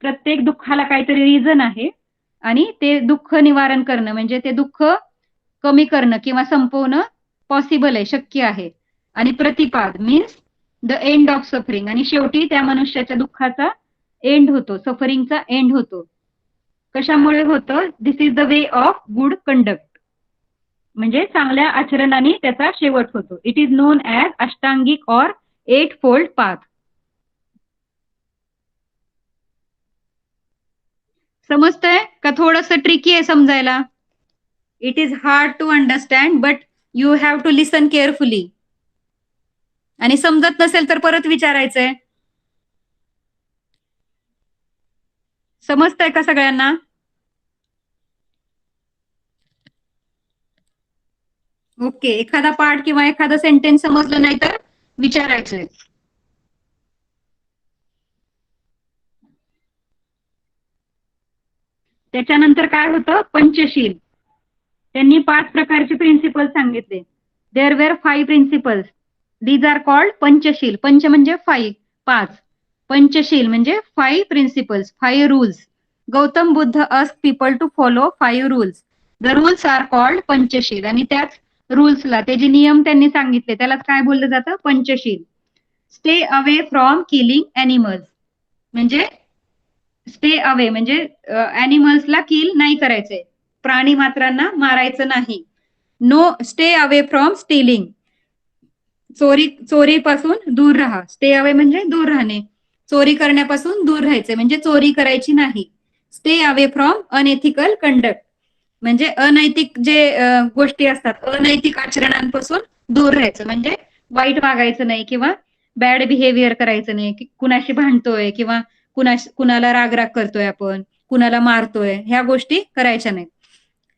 [SPEAKER 1] प्रत्येक दुःखाला काहीतरी रिझन आहे, आणि ते दुःख निवारण करणं म्हणजे ते दुःख कमी करणं किंवा संपवणं पॉसिबल आहे, शक्य आहे. आणि pratipad means the end of suffering, आणि शेवटी त्या मनुष्याच्या दुःखाचा एंड होतो, सफरिंगचा एंड होतो. कशामुळे होतं, this is the way of good conduct, म्हणजे चांगल्या आचरणाने त्याचा शेवट होतो. It is known as ashtangik or eight fold path. समजतंय का? थोडस ट्रिकी आहे समजायला. It is hard to understand, but you have to listen carefully. आणि समजत नसेल तर परत विचारायचंय. समजतंय का सगळ्यांना? ओके, एखादा पार्ट किंवा एखादा सेंटेन्स समजलं नाही तर विचारायचंय. त्याच्यानंतर काय होतं, पंचशील. त्यांनी 5 प्रकारचे प्रिन्सिपल सांगितले. There were 5 principles. These are called Panchsheel. पंच म्हणजे 5, 5. पंचशील म्हणजे 5 principles, 5 rules. Gautam Buddha asked people to follow 5 rules. The rules are called Panchsheel. आणि त्याच रूल्सला, ते जे नियम त्यांनी सांगितले त्याला काय बोललं जातं, Panchsheel. Stay away from killing animals, म्हणजे स्टे अवे म्हणजे ॲनिमल्सला किल नाही करायचंय, प्राणी मात्रांना मारायचं नाही. No, stay away from stealing, चोरीपासून दूर राहा. स्टे अवे म्हणजे दूर राहणे, चोरी करण्यापासून दूर राहायचे म्हणजे चोरी करायची नाही. Stay away from unethical conduct, म्हणजे अनैतिक जे गोष्टी असतात, अनैतिक आचरणांपासून दूर राहायचं, म्हणजे वाईट वागायचं नाही किंवा बॅड बिहेवियर करायचं नाही, कुणाशी भांडतोय किंवा कुणाला राग करतोय आपण, कुणाला मारतोय, ह्या गोष्टी करायच्या नाही.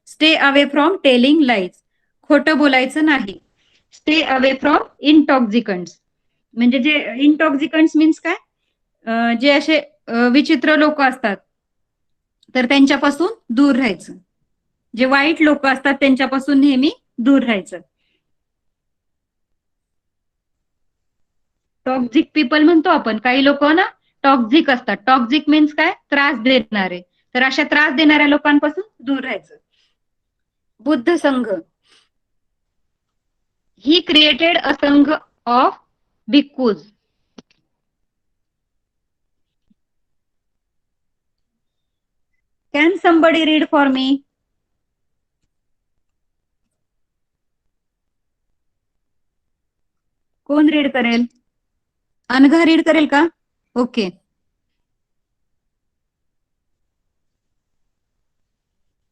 [SPEAKER 1] Stay away from telling lies, खोटं बोलायचं नाही. स्टे अवे फ्रॉम इंटॉक्झिकंट्स, म्हणजे जे इंटॉक्झिकंट्स मीन्स काय, जे असे विचित्र लोक असतात तर त्यांच्यापासून दूर राहायचं. जे वाईट लोक असतात त्यांच्यापासून नेहमी दूर राहायचं. टॉक्झिक पीपल म्हणतो आपण, काही लोक ना टॉक्झिक असतात. टॉक्झिक मीन्स काय, त्रास देणारे. तर अशा त्रास देणाऱ्या लोकांपासून दूर राहायचं. बुद्ध संघ, ही created a sangha of bhikkhus. Can somebody read for me? कोण रीड करेल? अनघा रीड करेल का? Okay.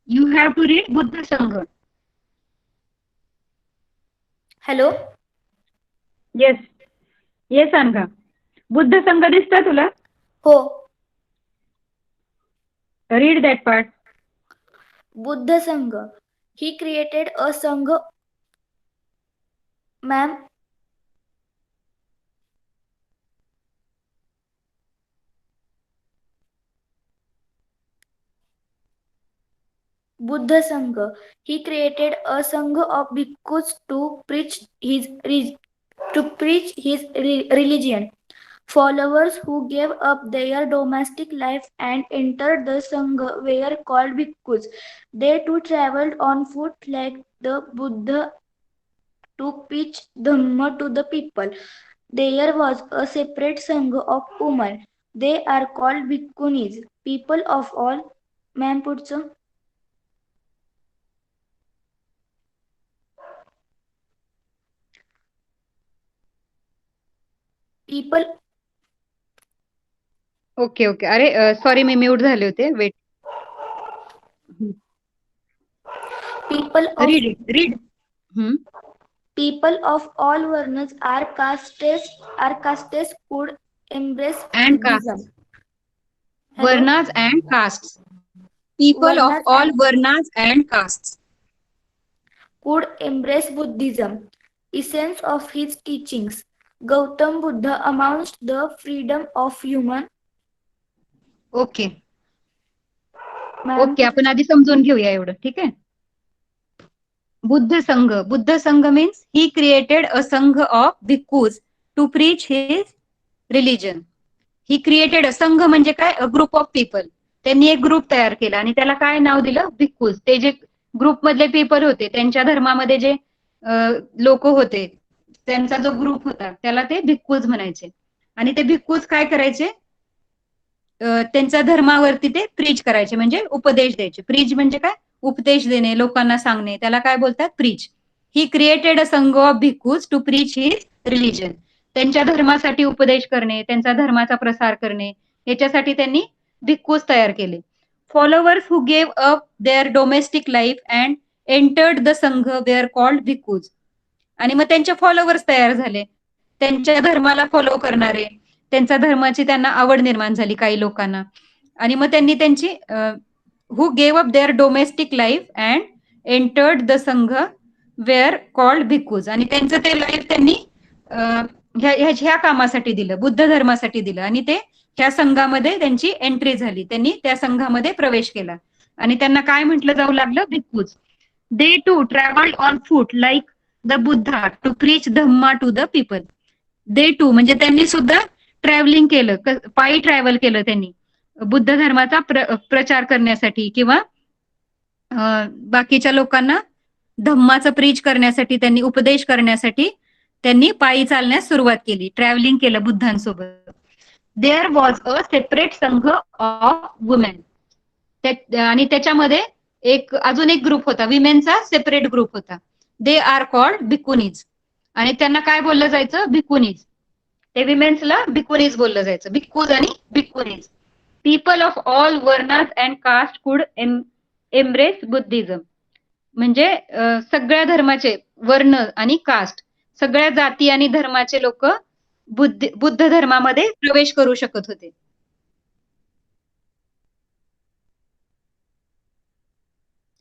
[SPEAKER 1] You have to read Buddha Sangha.
[SPEAKER 3] Hello.
[SPEAKER 1] Yes yes Anagha. Buddha Sangha दिसतोय तुला?
[SPEAKER 3] हो.
[SPEAKER 1] Read that part.
[SPEAKER 3] बुद्ध संघ, ही क्रिएटेड अ संघ. मॅम, बुद्ध संघ, he created a संघ of bhikkhus to preach his religion. Followers who gave up their domestic life and entered the Sangha were called bhikkhus. They too traveled on foot like the Buddha to preach Dhamma to the people. There was a separate Sangha of women. They are called bhikkhunis. People of all. Ma'am पुढचं. People.
[SPEAKER 1] Okay okay. अरे sorry, मी mute झाले होते. Wait.
[SPEAKER 3] People of
[SPEAKER 1] read read.
[SPEAKER 3] people of all varnas are castes could embrace
[SPEAKER 1] And
[SPEAKER 3] Buddhism. Hello?
[SPEAKER 1] Varnas and castes. People of
[SPEAKER 3] Varnas
[SPEAKER 1] all
[SPEAKER 3] and-
[SPEAKER 1] varnas and castes.
[SPEAKER 3] Could embrace Buddhism. Essence of his teachings. Gautam Buddha announced the freedom of human.
[SPEAKER 1] Okay
[SPEAKER 3] Ma'am,
[SPEAKER 1] okay, आपण आधी समजून घेऊया एवढं, ठीक आहे. बुद्ध संघ means he created a sangha of bhikkhus to preach his religion. He created sangha म्हणजे काय, अ ग्रुप ऑफ पीपल. त्यांनी एक ग्रुप तयार केला आणि त्याला काय नाव दिलं, भिक्खूज. ते जे ग्रुप मधले पीपल होते, त्यांच्या धर्मामध्ये जे लोक होते, त्यांचा जो ग्रुप होता त्याला ते भिक्खूज म्हणायचे. आणि ते भिक्खूज काय करायचे, त्यांच्या धर्मावरती ते प्रीच करायचे, म्हणजे उपदेश द्यायचे. प्रीच म्हणजे काय, उपदेश देणे, लोकांना सांगणे, त्याला काय बोलतात, preach. He created a sangha of bhikkhus to preach his religion. त्यांच्या धर्मासाठी उपदेश करणे, त्यांचा धर्माचा प्रसार करणे, याच्यासाठी त्यांनी भिक्खूज तयार केले. Followers who gave up their domestic life and entered the संघ वेअर कॉल्ड भिक्खूज. आणि मग त्यांचे फॉलोवर्स तयार झाले, त्यांच्या धर्माला फॉलो करणारे, त्यांच्या धर्माची त्यांना आवड निर्माण झाली काही लोकांना. आणि मग त्यांनी त्यांची who gave up their domestic life and entered the संघ वेअर कॉल्ड भिक्खूज. आणि त्यांचं ते लाईफ त्यांनी ह्या कामासाठी दिलं, बुद्ध धर्मासाठी दिलं. आणि ते ह्या संघामध्ये त्यांची एंट्री झाली, त्यांनी त्या संघामध्ये प्रवेश केला. आणि त्यांना काय म्हटलं जाऊ लागलं, bhikkhus. They too travelled on foot like the Buddha to preach Dhamma to the people. They too म्हणजे त्यांनी सुद्धा ट्रॅव्हलिंग केलं, पायी ट्रॅव्हल केलं त्यांनी बुद्ध धर्माचा प्रचार करण्यासाठी, किंवा बाकीच्या लोकांना धम्माचं प्रीच करण्यासाठी, त्यांनी उपदेश करण्यासाठी त्यांनी पायी चालण्यास सुरुवात केली, ट्रॅव्हलिंग केलं बुद्धांसोबत. देअर वॉज अ सेपरेट संघ ऑफ वुमेन. आणि त्याच्यामध्ये अजून एक ग्रुप होता, विमेनचा सेपरेट ग्रुप होता. They are called bhikkhunis. आणि त्यांना काय बोललं जायचं, भिक्खुनीज. ते विमेन्सला भिक्खुनीज बोललं जायचं, भिक्खूज आणि bhikkhunis. People of all varnas and caste could embrace Buddhism. म्हणजे सगळ्या धर्माचे, वर्ण आणि कास्ट, सगळ्या जाती आणि धर्माचे लोक बुद्ध धर्मामध्ये प्रवेश करू शकत होते.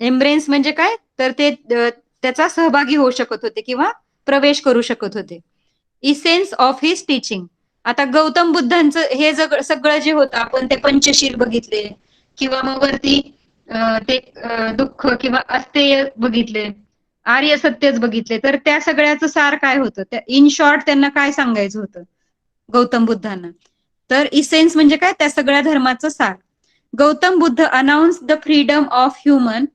[SPEAKER 1] एम्ब्रेन्स म्हणजे काय, तर ते त्याचा सहभागी होऊ शकत होते किंवा प्रवेश करू शकत होते. Essence of his teaching. आता गौतम बुद्धांचं हे सगळं जे होतं, आपण ते पंचशील बघितले, किंवा मग वरती ते दुःख किंवा अस्तेय बघितले, आर्य सत्यच बघितले. तर त्या सगळ्याचं सार काय होतं, इन शॉर्ट त्यांना काय सांगायचं होतं गौतम बुद्धांना, तर इसेन्स म्हणजे काय, त्या सगळ्या धर्माचं सार. Gautam Buddha announce the freedom of human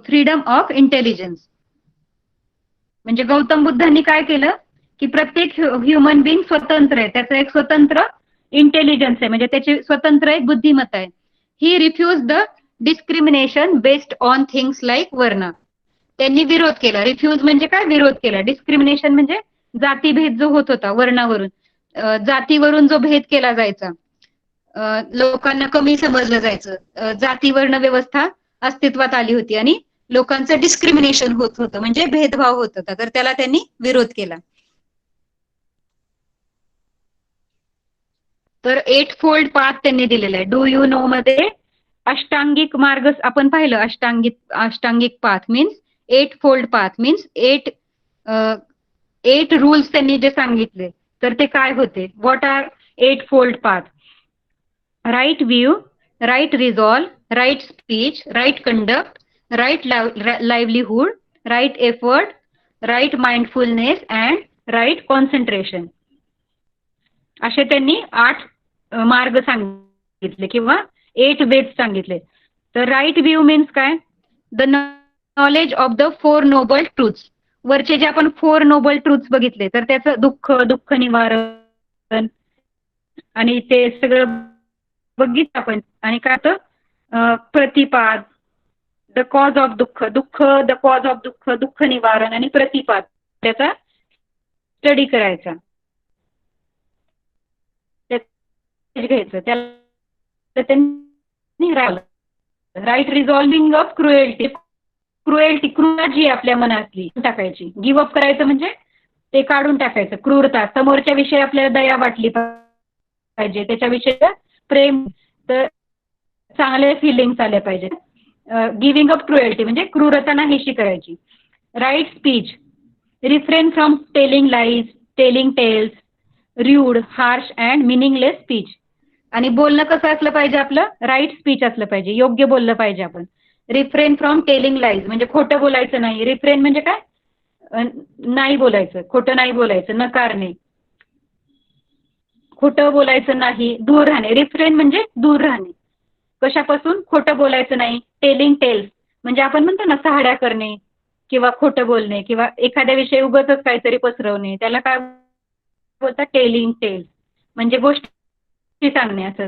[SPEAKER 1] freedom of intelligence. म्हणजे गौतम बुद्धांनी काय केलं, की प्रत्येक ह्युमन बिंग स्वतंत्र आहे, त्याचं एक स्वतंत्र इंटेलिजन्स आहे, म्हणजे त्याची स्वतंत्र एक बुद्धिमत्ता आहे. He refused the discrimination based on things like varna. त्यांनी विरोध केला, रिफ्यूज म्हणजे काय, विरोध केला. डिस्क्रिमिनेशन म्हणजे जातीभेद जो होत होता वर्णावरून, जातीवरून जो भेद केला जायचा, लोकांना कमी समजलं जायचं, जाती वर्ण व्यवस्था अस्तित्वात आली होती आणि लोकांचं डिस्क्रिमिनेशन होत होतं, म्हणजे भेदभाव होत होता, तर त्याला त्यांनी विरोध केला. तर 8 फोल्ड पाथ त्यांनी दिलेला आहे. डू यू नो मध्ये अष्टांगिक मार्ग आपण पाहिलं, ashtangik path means 8 fold path means 8 rules त्यांनी जे सांगितले, तर ते काय होते, what are 8 fold path. Right view, right resolve, right speech, right conduct, right livelihood, right effort, right mindfulness and right concentration. असे त्यांनी 8 मार्ग सांगितले किंवा 8 वेज सांगितले. तर राईट व्ह्यू मीन्स काय, the knowledge of the 4 noble truths. वरचे जे आपण 4 नोबल ट्रूथ्स बघितले, तर त्याचं दुःख निवारण आणि ते सगळं बघितलं आपण. आणि काय तर प्रतिपाद, द कॉज ऑफ दुःख, द कॉज ऑफ दुःख निवारण आणि प्रतिपाद, त्याचा स्टडी करायचा, घ्यायचं. त्याला त्यांनी राईट रिझॉल्विंग ऑफ क्रुएल्टी, क्रूरता जी आपल्या मनातली टाकायची. गिव्ह अप करायचं म्हणजे ते काढून टाकायचं, क्रूरता. समोरच्या विषयी आपल्याला दया वाटली पाहिजे, त्याच्याविषयी प्रेम. तर चांगले फिलिंग्स आले पाहिजे. गिव्हिंग अप क्रुएल्टी म्हणजे क्रूरता नाहीशी करायची. Right speech, refrain from telling lies, telling tales, rude, harsh and meaningless speech. आणि बोलणं कसं असलं पाहिजे आपलं, राईट स्पीच असलं पाहिजे, योग्य बोललं पाहिजे आपण. रिफ्रेन फ्रॉम टेलिंग लाईज म्हणजे खोटं बोलायचं नाही. रिफ्रेन म्हणजे काय, नाही बोलायचं, खोटं नाही बोलायचं, नकारणे, खोटं बोलायचं नाही, दूर राहणे. रिफ्रेन म्हणजे दूर राहणे. कशापासून, खोटं बोलायचं नाही. टेलिंग टेल्स म्हणजे आपण म्हणतो ना सहाड्या करणे किंवा खोटं बोलणे किंवा एखाद्याविषयी उगाचच काहीतरी पसरवणे, त्याला काय बोलतात, टेलिंग टेल्स म्हणजे गोष्टी सांगणे. असं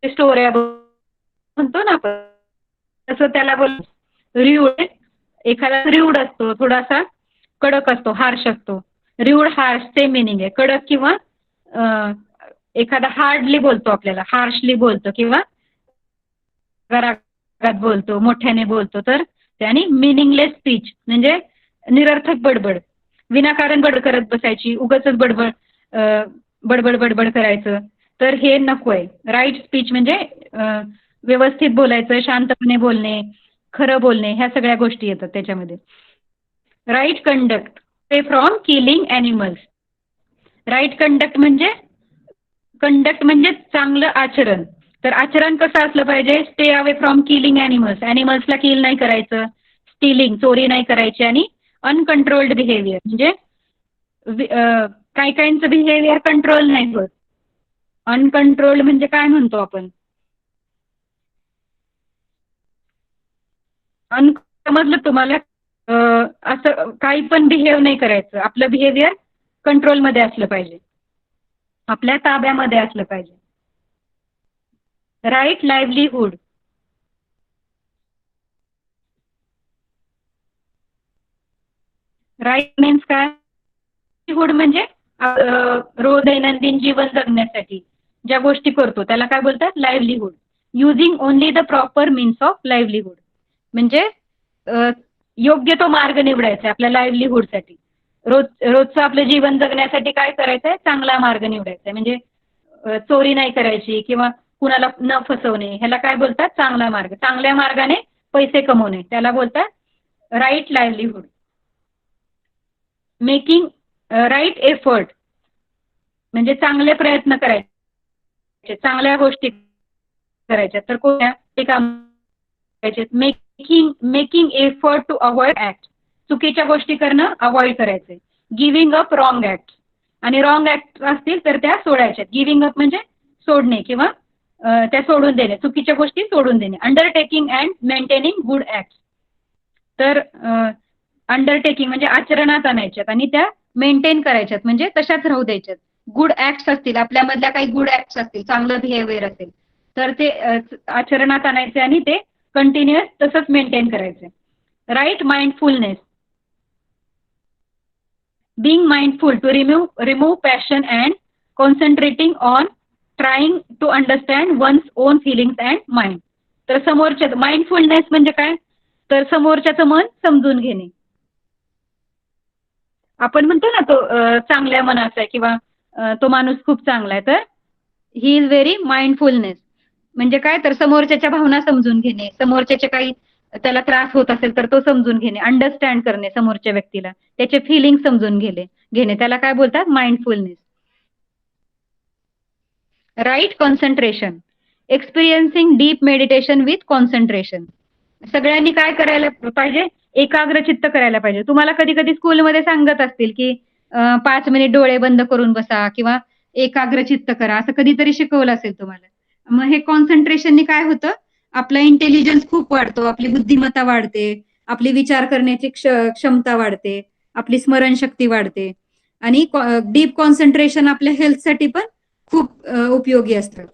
[SPEAKER 1] स्टोऱ्या म्हणतो ना आपण, तसं त्याला बोल. रिऊड, एखादा रिऊड असतो, थोडासा कडक असतो, हार्श असतो. रिऊड हार्श सेम मिनिंग आहे. कडक किंवा एखादा हार्डली बोलतो आपल्याला, हार्शली बोलतो किंवा रागात बोलतो, मोठ्याने बोलतो, तर त्याने मिनिंगलेस स्पीच म्हणजे निरर्थक बडबड, विनाकारण बडबड करत बसायची, उगाचच बडबड बडबड बडबड करायचं, तर हे नको आहे. राईट स्पीच म्हणजे व्यवस्थित बोलायचं, शांतपणे बोलणे, खरं बोलणे, ह्या सगळ्या गोष्टी येतात त्याच्यामध्ये. Right conduct, stay from killing animals. Right conduct म्हणजे चांगलं आचरण. तर आचरण कसं असलं पाहिजे, stay away from killing animals, ॲनिमल्सला किल नाही करायचं, स्टीलिंग चोरी नाही करायची, आणि अनकंट्रोल्ड बिहेवियर म्हणजे काही काहींचं बिहेवियर कंट्रोल नाही होत. अनकंट्रोल्ड म्हणजे काय म्हणतो आपण, समजलं तुम्हाला. असं काही पण बिहेव नाही करायचं, आपलं बिहेवियर कंट्रोलमध्ये असलं पाहिजे, आपल्या ताब्यामध्ये असलं पाहिजे. राईट लाईव्हलीहूड, राईट मीन्स काय, लाईव्हलीहूड म्हणजे रोज दैनंदिन जीवन जगण्यासाठी ज्या गोष्टी करतो त्याला काय बोलतात, livelihood. Using only the proper means of livelihood म्हणजे योग्य तो मार्ग निवडायचा आपल्या लाईव्हलीहूडसाठी. रोजचं आपलं जीवन जगण्यासाठी काय करायचंय, चांगला मार्ग निवडायचा, म्हणजे चोरी नाही करायची किंवा कुणाला न फसवणे, ह्याला काय बोलतात, चांगला मार्ग. चांगल्या मार्गाने पैसे कमवणे, त्याला बोलतात right livelihood. Making right effort म्हणजे चांगले प्रयत्न करायचे, चांगल्या गोष्टी करायच्या, तर कोणत्या ते काम करायचे. Making effort to avoid act, चुकीच्या गोष्टी करणं अवॉइड करायचे. गिव्हिंग अप रॉंग ऍक्ट, आणि रॉंग ऍक्ट असतील तर त्या सोडायच्या. गिव्हिंग अप म्हणजे सोडणे किंवा त्या सोडून देणे, चुकीच्या गोष्टी सोडून देणे. Undertaking and maintaining good act, तर अंडरटेकिंग म्हणजे आचरणात आणायच्यात आणि त्या मेंटेन करायच्यात म्हणजे तशाच राहू द्यायच्यात. गुड ऍक्ट्स असतील, आपल्यामधल्या काही गुड ऍक्ट्स असतील, चांगलं बिहेवियर असेल तर ते आचरणात आणायचे आणि ते कंटिन्युअस तसंच मेंटेन करायचे. Right mindfulness, being mindful to remove passion and concentrating on trying to understand one's own feelings and mind. तर समोरच्या, माइंडफुलनेस म्हणजे काय, तर समोरच्याचं मन समजून घेणे. आपण म्हणतो ना तो चांगल्या मनाचा आहे किंवा तो माणूस खूप चांगला आहे, तर ही इज व्हेरी माइंडफुलनेस म्हणजे काय, तर समोरच्याच्या भावना समजून घेणे, समोरच्याचे काही त्याला त्रास होत असेल तर तो समजून घेणे, अंडरस्टँड करणे समोरच्या व्यक्तीला, त्याचे फिलिंग समजून घेणे, त्याला काय बोलतात, mindfulness. Right concentration, experiencing deep meditation with concentration. सगळ्यांनी काय करायला पाहिजे, एकाग्रचित्त करायला पाहिजे. तुम्हाला कधी कधी स्कूलमध्ये सांगत असतील की 5 मिनिट डोळे बंद करून बसा किंवा एकाग्रचित्त करा, असं कधीतरी शिकवलं असेल तुम्हाला. मग हे कॉन्सन्ट्रेशननी काय होतं, आपला इंटेलिजन्स खूप वाढतो, आपली बुद्धिमत्ता वाढते, आपली विचार करण्याची क्षमता वाढते, आपली स्मरणशक्ती वाढते, आणि डीप कॉन्सन्ट्रेशन आपल्या हेल्थसाठी पण खूप उपयोगी असतं.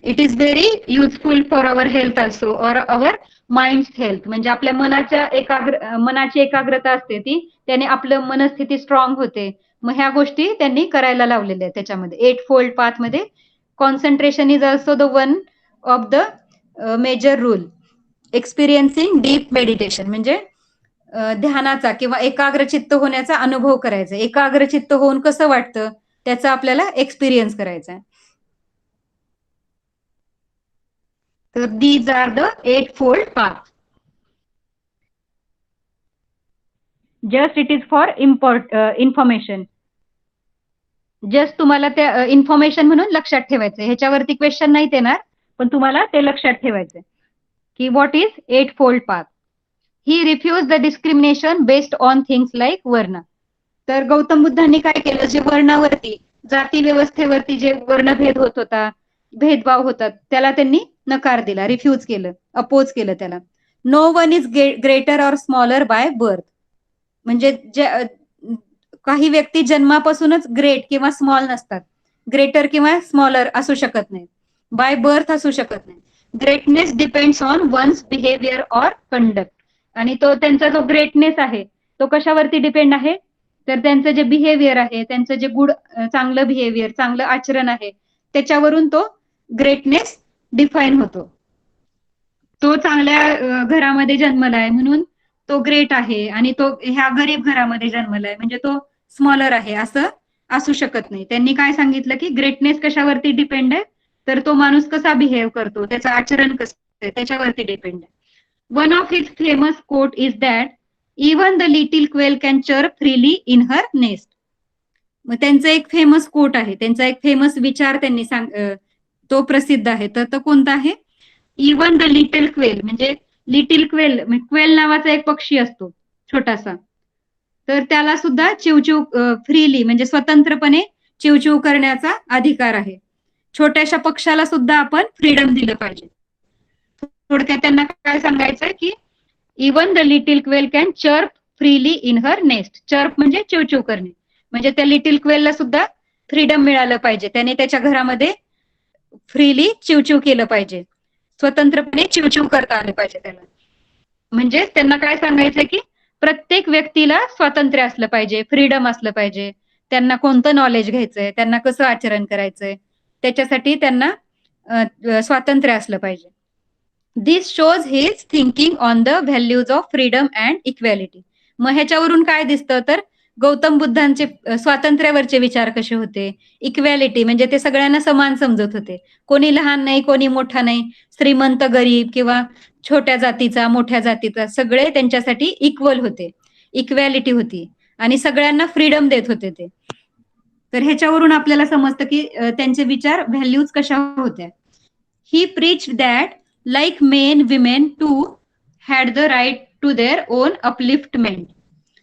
[SPEAKER 1] It is very useful for our health also or our mind health. म्हणजे आपल्या मनाची एकाग्रता असते ती, त्याने आपलं मनस्थिती स्ट्रॉंग होते. मग ह्या गोष्टी त्यांनी करायला लावलेल्या आहेत त्याच्यामध्ये. 8 फोल्ड पाथ मध्ये concentration is also the one of the major rule. Experiencing deep meditation म्हणजे ध्यानाचा किंवा एकाग्रचित्त होण्याचा अनुभव करायचा. एकाग्रचित्त होऊन कसं वाटतं त्याचा आपल्याला एक्सपिरियन्स करायचा. तर these are the 8 fold path. Just it is for information. Just तुम्हाला त्या इन्फॉर्मेशन म्हणून लक्षात ठेवायचं. ह्याच्यावरती क्वेश्चन नाही येणार, पण तुम्हाला ते लक्षात ठेवायचं की what is 8 fold path. He refused the discrimination based on things like varna. तर गौतम बुद्धांनी काय केलं, जे वर्णावरती, जाती व्यवस्थेवरती जे वर्णभेद होत होता, भेदभाव होतात, त्याला त्यांनी नकार दिला, रिफ्यूज केलं, अपोज केलं त्याला. No one is greater or smaller by birth. म्हणजे काही व्यक्ती जन्मापासूनच ग्रेट किंवा स्मॉल नसतात, ग्रेटर किंवा स्मॉलर असू शकत नाही, बाय बर्थ असू शकत नाही. Greatness depends on one's behaviour or conduct. आणि तो त्यांचा जो ग्रेटनेस आहे तो कशावरती डिपेंड आहे, तर त्यांचं जे बिहेवियर आहे, त्यांचं जे गुड, चांगलं बिहेवियर, चांगलं आचरण आहे, त्याच्यावरून तो ग्रेटनेस डिफाईन होतो. तो चांगल्या घरामध्ये जन्मलाय म्हणून तो ग्रेट आहे, आणि तो ह्या गरीब घरामध्ये जन्मलाय म्हणजे तो स्मॉलर आहे, असं असू शकत नाही. त्यांनी काय सांगितलं की ग्रेटनेस कशावरती डिपेंड आहे, तर तो माणूस कसा बिहेव करतो, त्याचं आचरण कसं आहे, त्याच्यावरती डिपेंड आहे. One of his famous quote is that even the little quail can chirp freely in her nest. मग त्यांचं एक फेमस कोट आहे, त्यांचा एक फेमस विचार त्यांनी तो प्रसिद्ध आहे. तर तो कोणता आहे, इवन द लिटिल क्वेल. म्हणजे लिटिल क्वेल, क्वेल नावाचा एक पक्षी असतो छोटासा, तर त्याला सुद्धा चिवचिव फ्रीली म्हणजे स्वतंत्रपणे चिवचिव करण्याचा अधिकार आहे. छोट्याशा पक्षाला सुद्धा आपण फ्रीडम दिलं पाहिजे. थोडक्यात त्यांना काय सांगायचंय की even the little quail can chirp freely in her nest. Chirp म्हणजे चिवचिव करणे, म्हणजे त्या लिटिल क्वेलला सुद्धा फ्रीडम मिळालं पाहिजे, त्याने त्याच्या घरामध्ये फ्रीली चिवचिव केलं पाहिजे, स्वतंत्रपणे चिवचिव करता आले पाहिजे त्याला. म्हणजे त्यांना काय सांगायचं की प्रत्येक व्यक्तीला स्वातंत्र्य असलं पाहिजे, फ्रीडम असलं पाहिजे, त्यांना कोणतं नॉलेज घ्यायचंय, त्यांना कसं आचरण करायचंय, त्याच्यासाठी त्यांना स्वातंत्र्य असलं पाहिजे. This shows his thinking on the values of freedom and equality. मग ह्याच्यावरून काय दिसतं, तर गौतम बुद्धांचे स्वातंत्र्यावरचे विचार कसे होते, इक्वॅलिटी म्हणजे ते सगळ्यांना समान समजत होते, कोणी लहान नाही, कोणी मोठा नाही, श्रीमंत गरीब किंवा छोट्या जातीचा मोठ्या जातीचा, सगळे त्यांच्यासाठी इक्वल होते, इक्वॅलिटी होती, आणि सगळ्यांना फ्रीडम देत होते ते. तर ह्याच्यावरून आपल्याला समजतं की त्यांचे विचार, व्हॅल्यूज कशा होत्या. He preach that like men women too had the right to their own upliftment.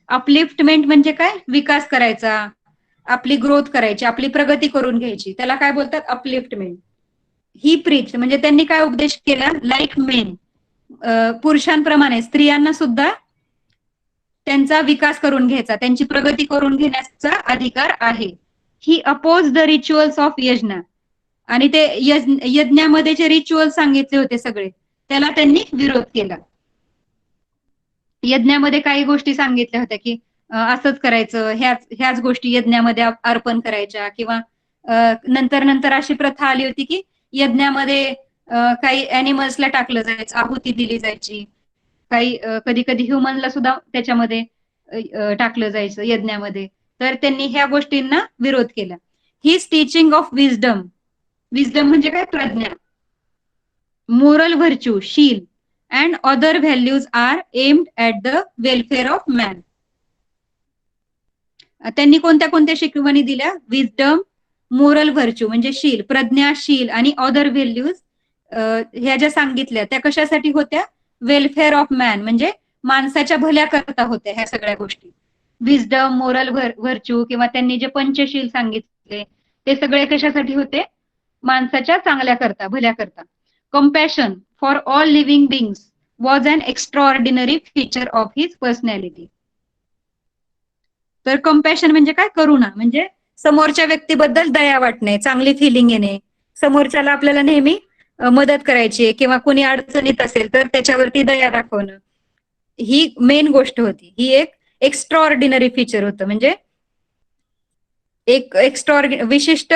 [SPEAKER 1] Upliftment म्हणजे काय, विकास करायचा, आपली ग्रोथ करायची, आपली प्रगती करून घ्यायची, त्याला काय बोलतात, अपलिफ्टमेंट. ही प्रीच म्हणजे त्यांनी काय उपदेश केला, लाईक मेन, पुरुषांप्रमाणे स्त्रियांना सुद्धा त्यांचा विकास करून घ्यायचा, त्यांची प्रगती करून घेण्याचा अधिकार आहे. ही अपोज द रिच्युअल्स ऑफ यज्ञ. आणि ते यज्ञामध्ये जे रिच्युअल सांगितले होते सगळे, त्याला त्यांनी विरोध केला. यज्ञामध्ये काही गोष्टी सांगितल्या होत्या की असंच करायचं, ह्याच गोष्टी यज्ञामध्ये अर्पण करायच्या, किंवा नंतर नंतर अशी प्रथा आली होती की यज्ञामध्ये काही अॅनिमल्सला टाकलं जायचं, आहुती दिली जायची, काही कधी कधी ह्युमनला सुद्धा त्याच्यामध्ये टाकलं जायचं यज्ञामध्ये. तर त्यांनी ह्या गोष्टींना विरोध केला. His teaching of wisdom. Wisdom म्हणजे काय, प्रज्ञा. मोरल व्हर्च्यू, शील, and other values are aimed at the welfare of man. त्यांनी कोणत्या कोणत्या शिकवणी दिल्या, विजडम, मोरल व्हर्च्यू म्हणजे शील, प्रज्ञा, शील, आणि अदर व्हॅल्यूज ह्या ज्या सांगितल्या त्या कशासाठी होत्या, वेलफेअर ऑफ मॅन म्हणजे माणसाच्या भल्या करता होत्या ह्या सगळ्या गोष्टी. विजडम, मोरल व्हर्च्यू, किंवा त्यांनी जे पंचशील सांगितले ते सगळे कशासाठी होते, माणसाच्या चांगल्या करता, भल्या करता. Compassion for all living beings was an extraordinary feature of his personality. तर कंपॅशन म्हणजे काय, करुणा, म्हणजे समोरच्या व्यक्तीबद्दल दया वाटणे, चांगली फिलिंग येणे, समोरच्याला आपल्याला नेहमी मदत करायची, किंवा कोणी अडचणीत असेल तर त्याच्यावरती दया दाखवणं, ही मेन गोष्ट होती. ही एक एक्स्ट्राऑर्डिनरी फीचर होतं, म्हणजे एक विशिष्ट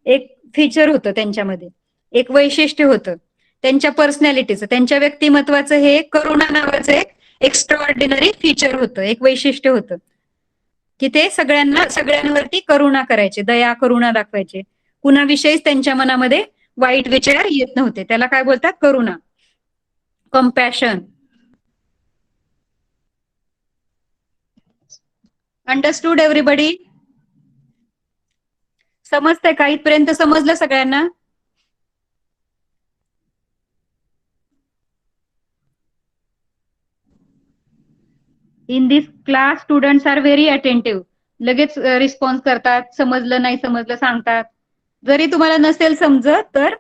[SPEAKER 1] एक फीचर होतं त्यांच्यामध्ये, एक वैशिष्ट्य होतं त्यांच्या पर्सनॅलिटीचं, त्यांच्या व्यक्तिमत्वाचं. हे करुणा नावाचं एक एक्स्ट्राऑर्डिनरी फीचर होतं, एक वैशिष्ट्य होतं की ते सगळ्यांवरती करुणा करायचे, दया करुणा दाखवायचे, कुणाविषयीच त्यांच्या मनामध्ये वाईट विचार येत नव्हते. त्याला काय बोलतात? करुणा, कम्पॅशन. Understood everybody? समजतंय का? इथपर्यंत समजलं सगळ्यांना? In this class students are very attentive. लगेच रिस्पॉन्स करतात, समजलं नाही समजलं सांगतात. जरी तुम्हाला नसेल समजत तर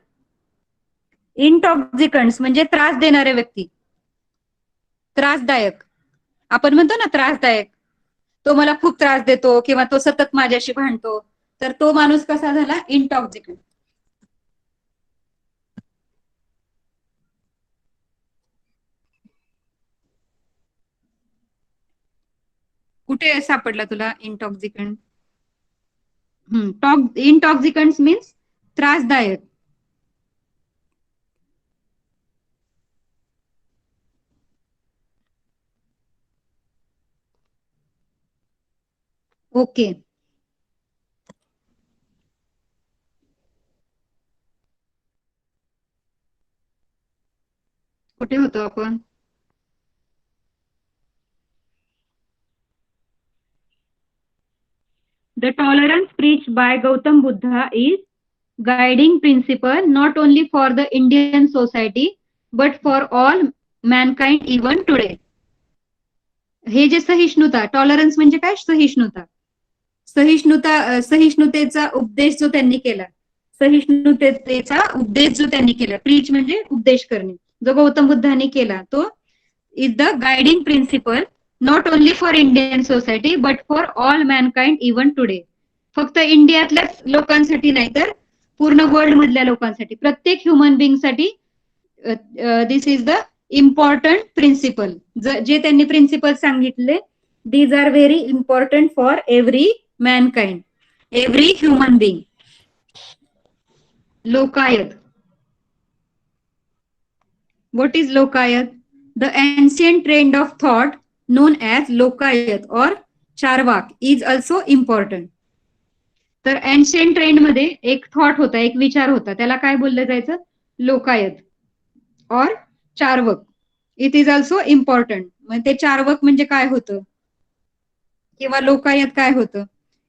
[SPEAKER 1] इंटॉक्झिकंट्स म्हणजे त्रास देणारे व्यक्ती, त्रासदायक, आपण म्हणतो ना त्रासदायक, तो मला खूप त्रास देतो किंवा तो सतत माझ्याशी भांडतो, तर तो माणूस कसा झाला? इंटॉक्झिकंट. कुठे सापडला तुला इंटॉक्झिकंट? इंटॉक्झिकंट्स मीन्स त्रासदायक. ओके. कुठे होतो आपण? The tolerance preached by Gautam Buddha is guiding principle not only for the Indian society but for all mankind even today. हे जे सहिष्णुता, टॉलरन्स म्हणजे काय? सहिष्णुता. सहिष्णुतेचा उपदेश जो त्यांनी केला, सहिष्णुतेचा उपदेश जो त्यांनी केला, प्रीच म्हणजे उपदेश करणे, जो गौतम बुद्धांनी केला, तो is the guiding principle not only for Indian society but for all mankind even today. फक्त इंडियातल्याच लोकांसाठी नाही तर पूर्ण वर्ल्ड मधल्या लोकांसाठी, प्रत्येक ह्युमन बिंगसाठी this is the important principle. जे त्यांनी प्रिन्सिपल सांगितले, these are very important for every mankind, every human being. Lokayat. What is Lokayat? The ancient trend of thought known as Lokayat or Charvak is also important. तर ancient trend मध्ये एक thought होता, एक विचार होता, त्याला काय बोललं जायचं? लोकायत और Charvak. It is also important. मग ते चार्वक म्हणजे काय होतं किंवा लोकायत काय होतं?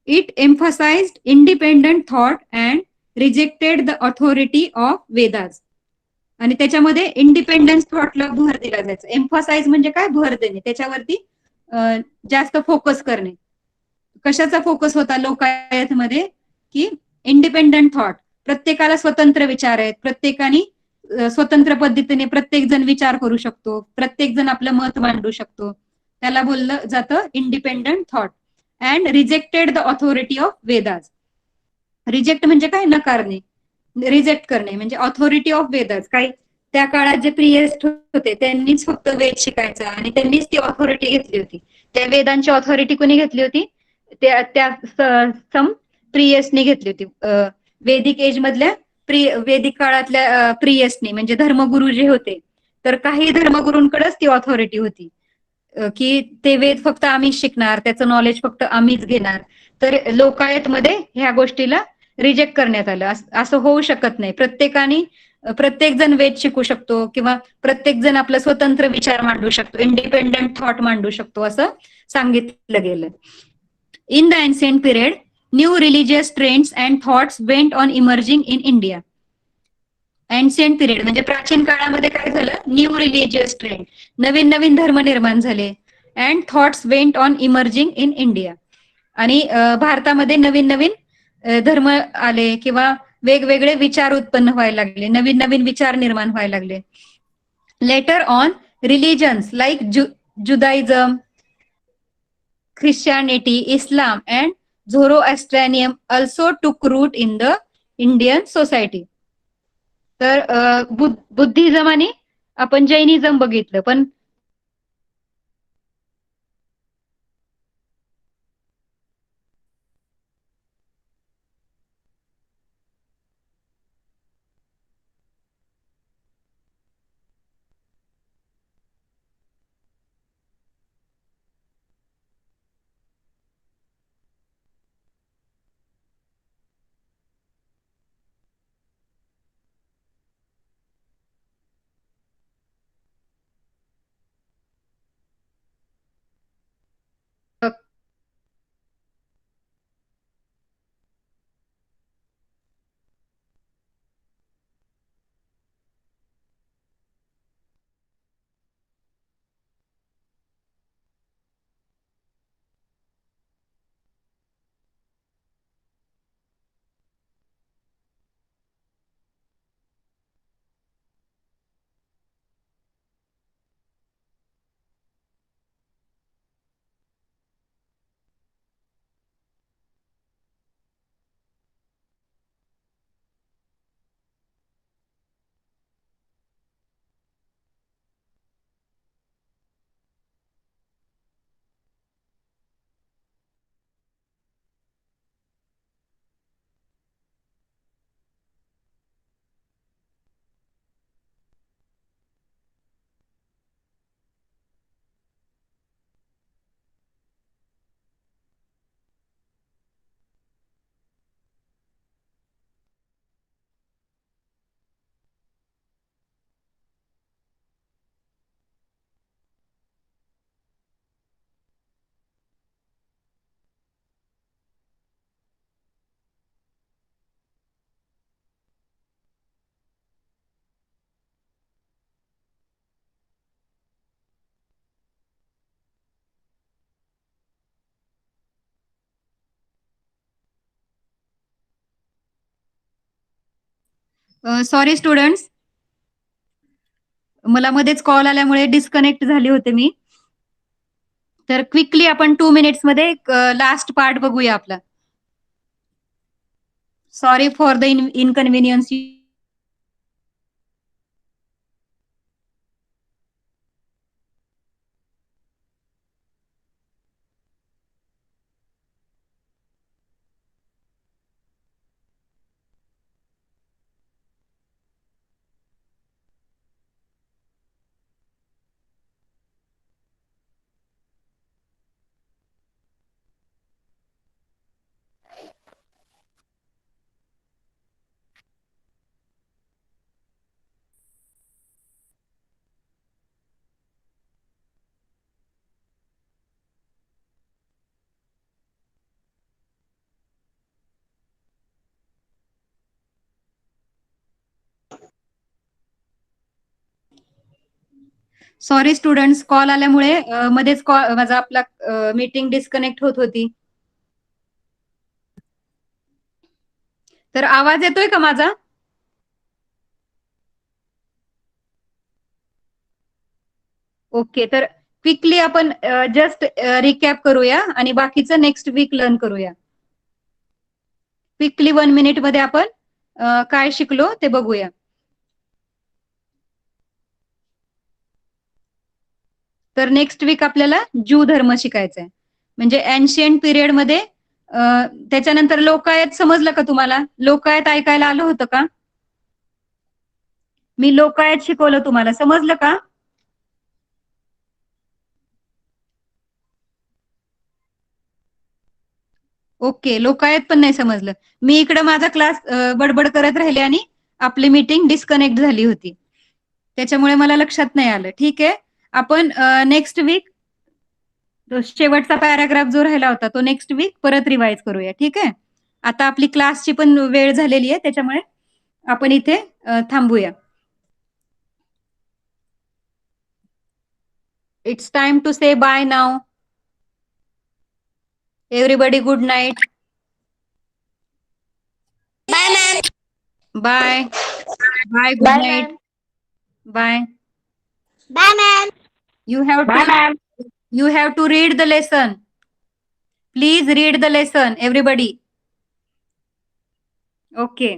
[SPEAKER 1] It emphasized independent thought and rejected the authority of Vedas. आणि त्याच्यामध्ये इंडिपेंडन्स थॉटला भर दिला जायचा. एम्फसाइज म्हणजे काय? भर देणे, त्याच्यावरती जास्त फोकस करणे. कशाचा फोकस होता लोकायतमध्ये? की इंडिपेंडंट थॉट, प्रत्येकाला स्वतंत्र विचार आहेत, प्रत्येकाने स्वतंत्र पद्धतीने प्रत्येक जण विचार करू शकतो, प्रत्येक जण आपलं मत मांडू शकतो, त्याला बोललं जातं independent thought. And rejected the authority of Vedas. Reject म्हणजे काय? नकारणे, रिजेक्ट करणे म्हणजे ऑथॉरिटी ऑफ वेदास. काही त्या काळात जे प्रियस्ट होते त्यांनीच फक्त वेद शिकायचा आणि त्यांनीच ती ऑथॉरिटी घेतली होती. त्या वेदांची ऑथॉरिटी कोणी घेतली होती? त्या सम प्रियसने घेतली होती. वेदिक एज मधल्या वेदिक काळातल्या प्रियसने म्हणजे धर्मगुरु जे होते, तर काही धर्मगुरूंकडेच ती ऑथॉरिटी होती की ते वेद फक्त आम्हीच शिकणार, त्याचं नॉलेज फक्त आम्हीच घेणार. तर लोकायतमध्ये ह्या गोष्टीला रिजेक्ट करण्यात आलं. असं होऊ शकत नाही. प्रत्येक जण वेद शिकू शकतो किंवा प्रत्येक जण आपला स्वतंत्र विचार मांडू शकतो, इंडिपेंडंट थॉट मांडू शकतो, असं सांगितलं गेलं. In the ancient period new religious trends and thoughts went on emerging in India. Ancient period म्हणजे प्राचीन काळामध्ये काय झालं? न्यू रिलिजियस ट्रेंड, नवीन नवीन धर्म निर्माण झाले. And thoughts went on emerging in India. आणि भारतामध्ये नवीन नवीन धर्म आले किंवा वेगवेगळे विचार उत्पन्न व्हायला लागले, नवीन नवीन विचार निर्माण व्हायला लागले. Later on religions like Judaism, Christianity, Islam and Zoroastrianism also took root in the Indian society. तर बुद्धिझम आणि आपण जैनिझम बघितलं, पण सॉरी स्टुडंट्स, मला मध्येच कॉल आल्यामुळे डिस्कनेक्ट झाली होते मी. तर क्विकली आपण 2 मिनिट्स मध्ये लास्ट पार्ट बघूया आपला. Sorry for the inconvenience. Sorry students, call आल्यामुळे मध्येच माझा आपला मीटिंग डिस्कनेक्ट होत होती. तर आवाज येतोय का माझा? ओके, तर क्विकली आपण जस्ट रिकॅप करूया आणि बाकीचं नेक्स्ट वीक लर्न करूया. क्विकली 1 मिनिट मध्ये आपण काय शिकलो ते बघूया. तर नेक्स्ट वीक आपल्याला ज्यू धर्म शिकायचा आहे. म्हणजे एन्शियंट पिरियड मध्ये त्याच्यानंतर लोकायत समजलं का तुम्हाला? लोकायत ऐकायला आलं होतं का? मी लोकायत शिकवलं तुम्हाला, समजलं का? ओके, लोकायत पण नाही समजलं. मी इकडे माझा क्लास बडबड करत राहिले आणि आपली मीटिंग डिस्कनेक्ट झाली होती, त्याच्यामुळे मला लक्षात नाही आलं. ठीक आहे, आपण नेक्स्ट वीक शेवटचा पॅराग्राफ जो राहिला होता तो नेक्स्ट वीक परत रिवाइज करूया. ठीक आहे, आता आपली क्लासची पण वेळ झालेली आहे, त्याच्यामुळे आपण इथे थांबूया. It's time to say bye now. Everybody good night.
[SPEAKER 2] Bye ma'am.
[SPEAKER 1] Bye bye, good
[SPEAKER 3] Bye,
[SPEAKER 1] night.
[SPEAKER 3] ma'am.
[SPEAKER 1] Bye.
[SPEAKER 2] Bye ma'am.
[SPEAKER 1] You have
[SPEAKER 3] Bye,
[SPEAKER 1] to
[SPEAKER 3] ma'am.
[SPEAKER 1] you have to read the lesson. Please read the lesson, everybody. Okay.